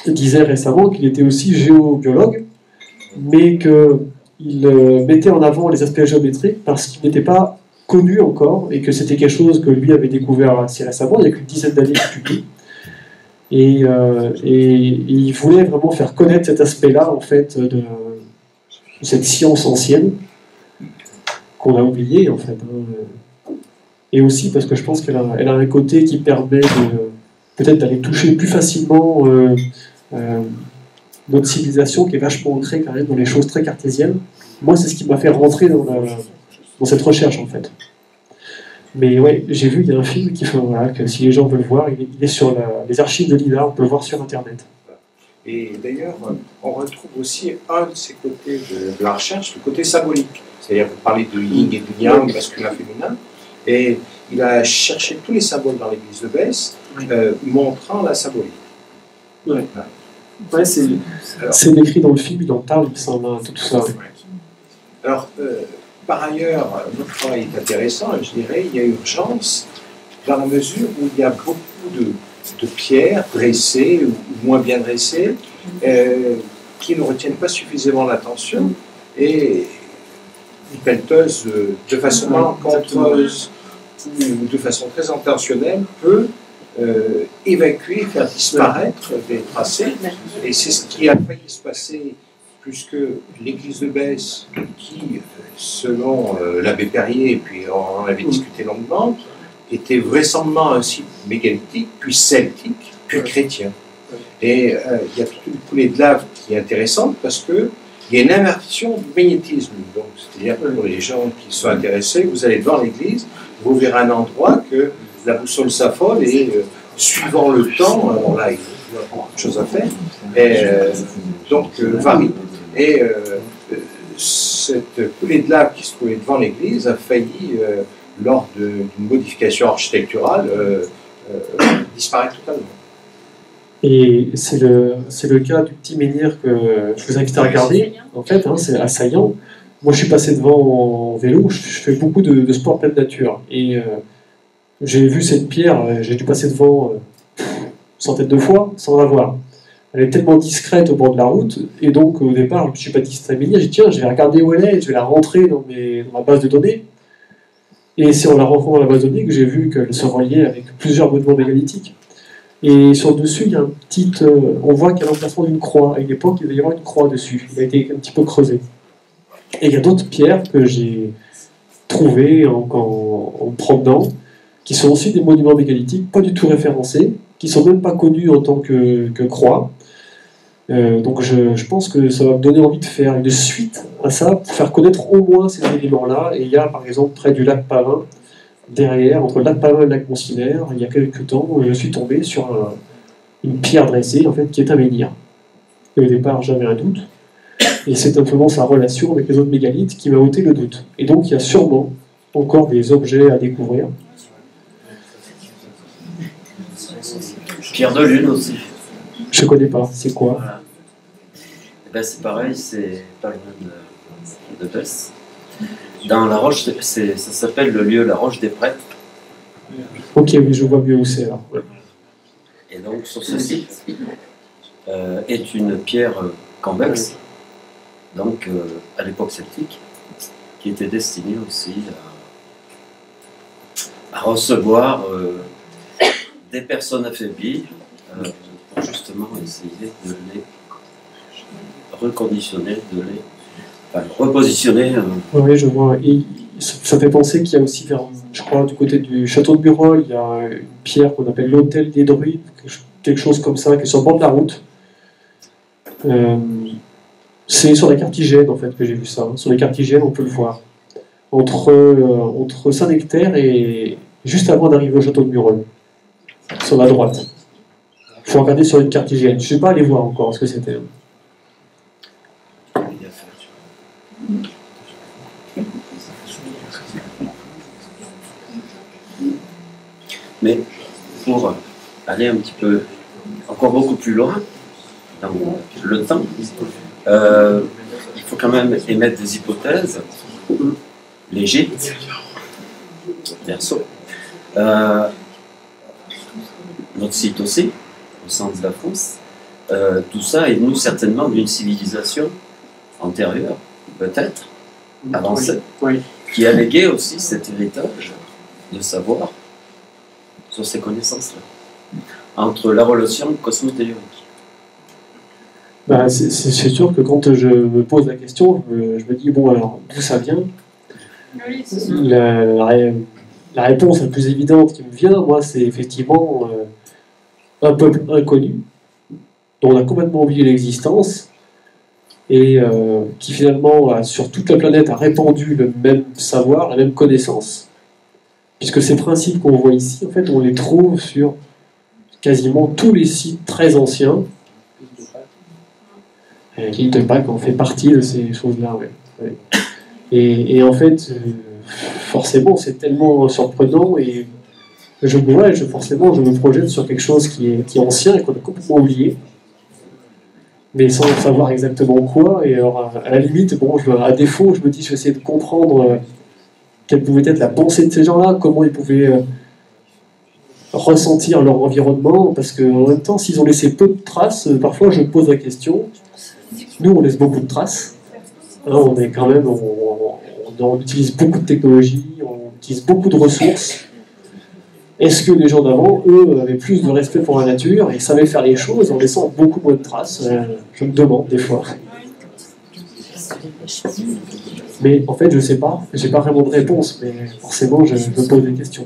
S1: disait récemment qu'il était aussi géobiologue, mais qu'il mettait en avant les aspects géométriques parce qu'il n'était pas connu encore et que c'était quelque chose que lui avait découvert assez récemment, il y a qu'une dizaine d'années qu'il publie. Et il voulait vraiment faire connaître cet aspect-là, en fait, de cette science ancienne qu'on a oubliée, en fait. Hein. Et aussi parce que je pense qu'elle a un côté qui permet peut-être d'aller toucher plus facilement notre civilisation, qui est vachement ancrée quand même dans les choses très cartésiennes. Moi, c'est ce qui m'a fait rentrer dans cette recherche, en fait. Mais ouais, j'ai vu, il y a un film qui fait, voilà, que si les gens veulent voir, il est sur les archives de l'INA, on peut le voir sur Internet.
S4: Et d'ailleurs, on retrouve aussi un de ces côtés de la recherche, le côté symbolique. C'est-à-dire, vous parlez de yin et de yang, masculin, féminin, et il a cherché tous les symboles dans l'église de Besse, montrant la symbolique.
S1: Ouais. Ouais, c'est décrit dans le film, il en parle, il semble, tout ça. Ouais.
S4: Alors, par ailleurs, notre travail est intéressant, et je dirais, il y a urgence dans la mesure où il y a beaucoup de pierres dressées ou moins bien dressées qui ne retiennent pas suffisamment l'attention et une pelleteuse de façon malencontreuse ou de façon très intentionnelle peut évacuer, faire disparaître des tracés, et c'est ce qui a failli se passer, puisque l'église de Besse, qui, selon l'abbé Perrier, et puis on en avait discuté longuement, était vraisemblablement un site mégalithique, puis celtique, puis chrétien. Et il y a toute une coulée de lave qui est intéressante, parce qu'il y a une inversion du magnétisme. Donc, c'est-à-dire que pour les gens qui sont intéressés, vous allez devant l'église, vous verrez un endroit que la boussole s'affole, et suivant le temps, alors là, il y a beaucoup de choses à faire, et donc varie. Et cette coulée de lave qui se trouvait devant l'église a failli, lors d'une modification architecturale, disparaître totalement.
S1: Et c'est le cas du petit menhir que je vous invite à regarder. En fait, hein, c'est à Saillant. Moi, je suis passé devant en vélo. Je fais beaucoup de sport pleine nature. Et j'ai vu cette pierre. J'ai dû passer devant une centaine de fois sans la voir. Elle est tellement discrète au bord de la route, et donc au départ, je ne me suis pas dit que c'était un menhir. J'ai dit tiens, je vais regarder où elle est, je vais la rentrer dans ma base de données. Et c'est en la rencontrant dans l'Amazonie que j'ai vu qu'elle se reliait avec plusieurs monuments mégalithiques. Et sur le dessus, il y a un petit, on voit qu'il y a l'emplacement d'une croix. À une époque, il devait y avoir une croix dessus. Il a été un petit peu creusé. Et il y a d'autres pierres que j'ai trouvées en me promenant, qui sont aussi des monuments mégalithiques, pas du tout référencés, qui ne sont même pas connus en tant que croix. Donc je pense que ça va me donner envie de faire une suite à ça, pour faire connaître au moins ces éléments-là. Et il y a par exemple près du lac Pavin, derrière, entre le lac Pavin et le lac Monsignor, il y a quelques temps, je suis tombé sur une pierre dressée, en fait, qui est un menhir. Et au départ, j'avais un doute, et c'est simplement sa relation avec les autres mégalithes qui m'a ôté le doute. Et donc il y a sûrement encore des objets à découvrir.
S3: Pierre de Lune aussi.
S1: Je connais pas, c'est quoi?
S3: Voilà. Eh ben, c'est pareil, c'est pas le même de Besse. Dans la roche, ça s'appelle le lieu La Roche des Prêtres.
S1: Ok, oui, je vois mieux où c'est là. Ouais.
S3: Et donc sur ce site est une pierre convexe, donc à l'époque celtique, qui était destinée aussi à recevoir des personnes affaiblies pour justement essayer de les reconditionner, repositionner.
S1: Oui, je vois. Et ça fait penser qu'il y a aussi, je crois, du côté du château de Burol, il y a une pierre qu'on appelle l'hôtel des druides, quelque chose comme ça, qui est sur le bord de la route. C'est sur la Cartigène, en fait, que j'ai vu ça. Sur les Cartigènes, on peut le voir. Entre Saint-Nectaire et juste avant d'arriver au château de Burol, sur la droite. Il faut regarder sur une Cartigène. Je ne suis pas allé voir encore ce que c'était.
S3: Mais pour aller un petit peu, encore beaucoup plus loin, dans le temps, il faut quand même émettre des hypothèses. L'Égypte, Verseau, notre site aussi, au centre de la France, tout ça est nous certainement d'une civilisation antérieure, peut-être, avancée, qui a légué aussi cet héritage de savoir sur ces connaissances-là, entre la relation cosmothéorique.
S1: Bah, c'est sûr que quand je me pose la question, je me dis, bon, alors, d'où ça vient?
S5: Oui, c'est ça.
S1: La réponse la plus évidente qui me vient, moi, c'est effectivement un peuple inconnu, dont on a complètement oublié l'existence, et qui finalement, sur toute la planète, a répandu le même savoir, la même connaissance, puisque ces principes qu'on voit ici, en fait, on les trouve sur quasiment tous les sites très anciens. L'île de Pâques en fait partie de ces choses-là. Ouais. Ouais. Et en fait, forcément, c'est tellement surprenant et forcément, je me projette sur quelque chose qui est ancien et qu'on a complètement oublié, mais sans savoir exactement quoi. Et alors, à la limite, bon, à défaut, je me dis, je vais essayer de comprendre quelle pouvait être la pensée de ces gens-là, comment ils pouvaient ressentir leur environnement, parce qu'en même temps, s'ils ont laissé peu de traces, parfois je me pose la question. Nous, on laisse beaucoup de traces. Hein, on est quand même, on utilise beaucoup de technologies, on utilise beaucoup de ressources. Est-ce que les gens d'avant, eux, avaient plus de respect pour la nature et savaient faire les choses en laissant beaucoup moins de traces? Je me demande des fois. Mais en fait, je ne sais pas. Je n'ai pas vraiment de réponse, mais forcément, je me pose des questions.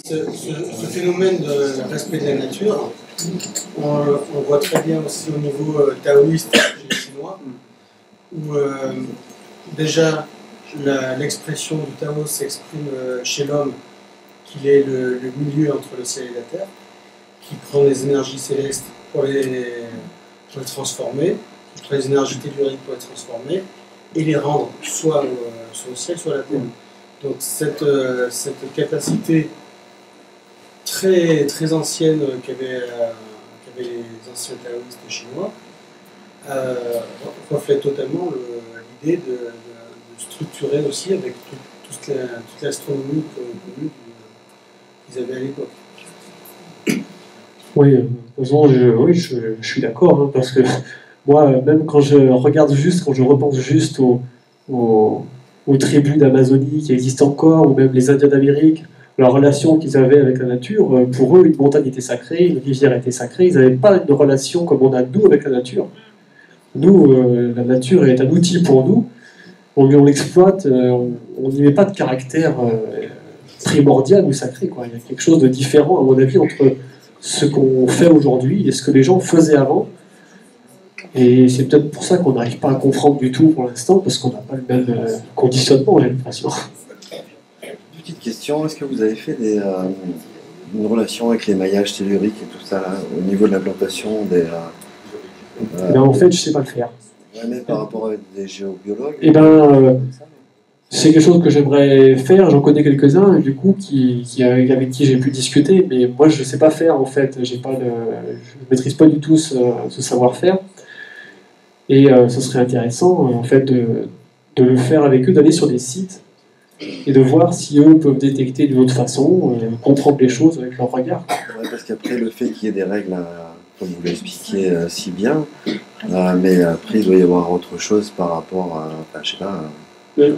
S6: Ce phénomène de respect de la nature, on voit très bien aussi au niveau taoïste chez les Chinois, où déjà l'expression du Tao s'exprime chez l'homme, qu'il est le milieu entre le ciel et la terre, qui prend les énergies célestes pour les transformer, qui prend les énergies telluriques pour les transformer, et les rendre soit au ciel, soit à la terre. Donc cette capacité très, très ancienne qu'avaient les anciens taoïstes chinois reflète totalement l'idée de structurer aussi avec toute l'astronomie connue qu'ils avaient à l'époque.
S1: Oui, de toute façon, je suis d'accord, hein, parce que moi, même quand je regarde juste, quand je repense juste aux tribus d'Amazonie qui existent encore, ou même les Indiens d'Amérique, leur relation qu'ils avaient avec la nature, pour eux, une montagne était sacrée, une rivière était sacrée, ils n'avaient pas une relation comme on a nous avec la nature. Nous, la nature est un outil pour nous, on l'exploite, on n'y met pas de caractère primordial ou sacré, quoi. Il y a quelque chose de différent, à mon avis, entre ce qu'on fait aujourd'hui et ce que les gens faisaient avant. Et c'est peut-être pour ça qu'on n'arrive pas à comprendre du tout pour l'instant, parce qu'on n'a pas le même conditionnement, j'ai l'impression.
S7: Petite question, est-ce que vous avez fait une relation avec les maillages telluriques et tout ça, là, au niveau de l'implantation des...
S1: Ben, en fait, je ne sais pas le faire.
S7: Ouais, mais par rapport à des géobiologues...
S1: Eh ben, c'est quelque chose que j'aimerais faire, j'en connais quelques-uns, du coup, avec qui j'ai pu discuter, mais moi, je ne sais pas faire, en fait. Je ne maîtrise pas du tout ce savoir-faire. Et ce serait intéressant, en fait, de le faire avec eux, d'aller sur des sites et de voir si eux peuvent détecter d'une autre façon, comprendre les choses avec leur regard.
S7: Ouais, parce qu'après, le fait qu'il y ait des règles, comme vous l'expliquiez si bien, mais après, il doit y avoir autre chose par rapport à... Enfin, je sais pas...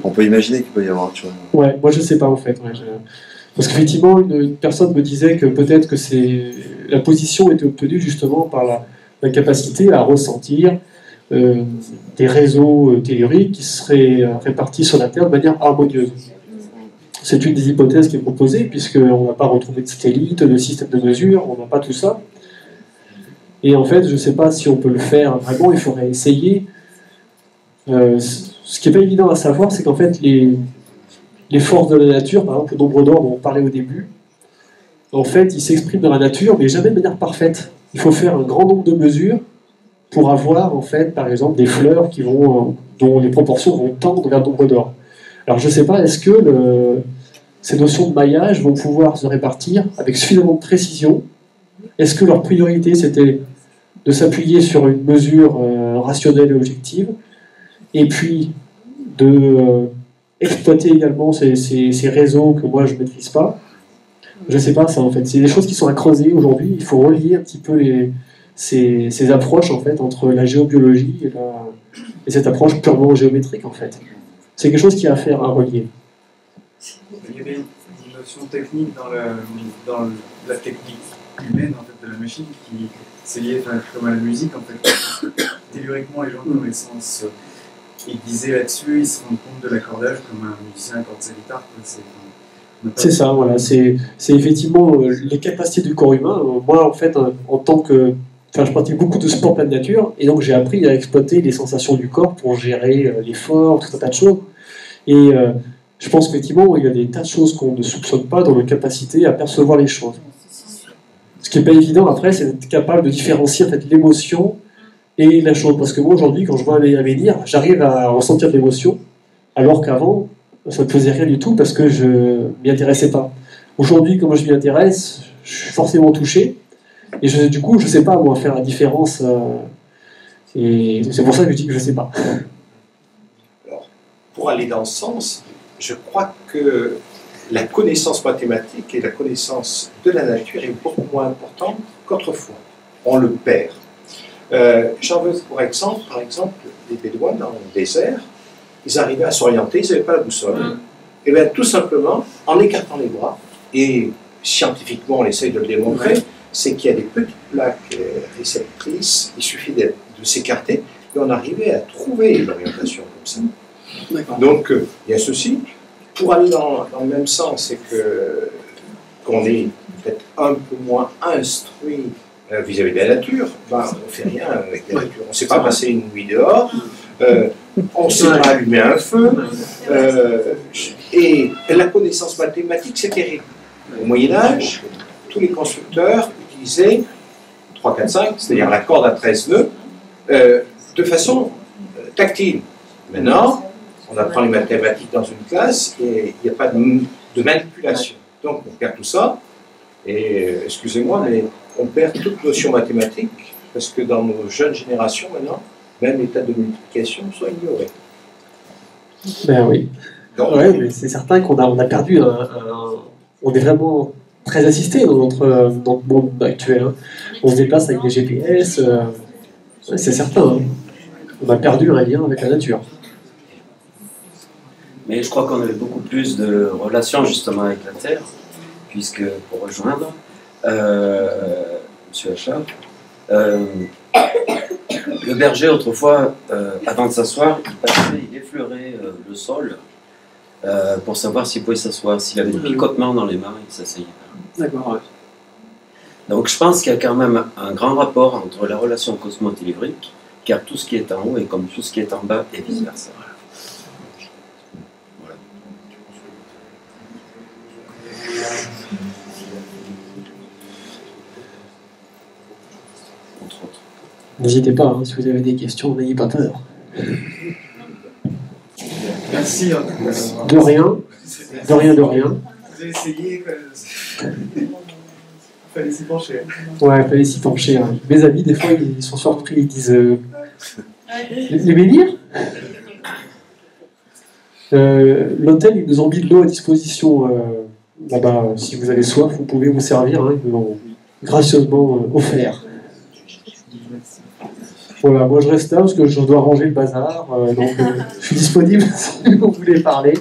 S7: On peut imaginer qu'il peut y avoir autre chose.
S1: Ouais, moi je sais pas en fait. Ouais, parce qu'effectivement, une personne me disait que peut-être que la position était obtenue justement par la capacité à ressentir des réseaux telluriques qui seraient répartis sur la Terre de manière harmonieuse. C'est une des hypothèses qui est proposée, puisqu'on n'a pas retrouvé de satellite, de système de mesure, on n'a pas tout ça. Et en fait, je ne sais pas si on peut le faire vraiment, il faudrait essayer. Ce qui n'est pas évident à savoir, c'est qu'en fait, les forces de la nature, par exemple, le nombre d'or dont on parlait au début, en fait, ils s'expriment dans la nature, mais jamais de manière parfaite. Il faut faire un grand nombre de mesures pour avoir, en fait, par exemple, des fleurs dont les proportions vont tendre vers le nombre d'or. Alors, je ne sais pas, est-ce que ces notions de maillage vont pouvoir se répartir avec suffisamment de précision? Est-ce que leur priorité, c'était de s'appuyer sur une mesure rationnelle et objective, et puis de exploiter également ces réseaux que moi je ne maîtrise pas? Je ne sais pas ça en fait. C'est des choses qui sont à creuser aujourd'hui. Il faut relier un petit peu ces approches en fait entre la géobiologie et cette approche purement géométrique en fait. C'est quelque chose qui a à faire à relier.
S8: Il y avait une notion technique dans la technique humaine en fait, de la machine qui c'est lié comme à la musique en fait. Telluriquement, les gens de connaissance ils disaient là-dessus, ils se rendent compte de l'accordage comme un musicien accorde sa guitare.
S1: C'est ça, voilà. C'est effectivement les capacités du corps humain. Moi, en fait, en tant que... Enfin, je pratique beaucoup de sport pleine nature, et donc j'ai appris à exploiter les sensations du corps pour gérer l'effort, tout un tas de choses. Et je pense qu'effectivement, il y a des tas de choses qu'on ne soupçonne pas dans nos capacités à percevoir les choses. Ce qui n'est pas évident, après, c'est d'être capable de différencier en fait, l'émotion et la chose. Parce que moi, aujourd'hui, quand je vois un avenir, j'arrive à ressentir de l'émotion, alors qu'avant, ça ne me faisait rien du tout parce que je ne m'y intéressais pas. Aujourd'hui, comme je m'y intéresse, je suis forcément touché. Et du coup, je ne sais pas, moi, faire la différence. Et c'est pour ça que je dis que je ne sais pas.
S4: Alors, pour aller dans ce sens, je crois que la connaissance mathématique et la connaissance de la nature est beaucoup moins importante qu'autrefois. On le perd. J'en veux pour exemple, les Bédouins dans le désert, ils arrivaient à s'orienter, ils n'avaient pas la boussole. Et bien tout simplement, en écartant les bras, et scientifiquement on essaye de le démontrer, c'est qu'il y a des petites plaques réceptrices, il suffit de s'écarter, et on arrivait à trouver l'orientation comme ça. Donc il y a ceci. Pour aller dans le même sens, c'est qu'on est peut-être un peu moins instruit vis-à-vis de la nature, ben, on ne fait rien avec la nature. On ne sait pas passer une nuit dehors, on ne sait pas allumer un feu, et la connaissance mathématique, c'est terrible. Au Moyen-Âge, tous les constructeurs utilisaient 3, 4, 5, c'est-à-dire la corde à 13 nœuds, de façon tactile. Maintenant, on apprend les mathématiques dans une classe et il n'y a pas de manipulation. Donc on perd tout ça, et excusez-moi, mais on perd toute notion mathématique, parce que dans nos jeunes générations maintenant, même les tas de multiplication sont ignorés.
S1: Ben oui. Ouais, mais c'est certain qu'on a perdu on est vraiment très assisté dans le monde actuel. Hein. On se déplace avec des GPS, c'est certain. Hein. On a perdu un lien avec la nature.
S3: Mais je crois qu'on avait beaucoup plus de relations justement avec la terre, puisque pour rejoindre M. Achard, le berger autrefois, avant de s'asseoir, il effleurait le sol pour savoir s'il pouvait s'asseoir. S'il avait des picotements dans les mains, il s'asseyait.
S1: D'accord, ouais.
S3: Donc je pense qu'il y a quand même un grand rapport entre la relation cosmotellurique, car tout ce qui est en haut est comme tout ce qui est en bas et vice-versa.
S1: N'hésitez pas, hein, si vous avez des questions, n'ayez pas peur.
S8: Merci.
S1: De rien, de rien, de rien.
S8: Vous avez essayé, il fallait s'y pencher.
S1: Ouais, il fallait s'y pencher. Hein. Mes amis, des fois, ils sont surpris, ils disent les menhirs l'hôtel, ils nous ont mis de l'eau à disposition là-bas. Si vous avez soif, vous pouvez vous servir. Hein, ils nous l'ont gracieusement offert. Voilà, moi je reste là parce que je dois ranger le bazar, donc je suis disponible si vous voulez parler.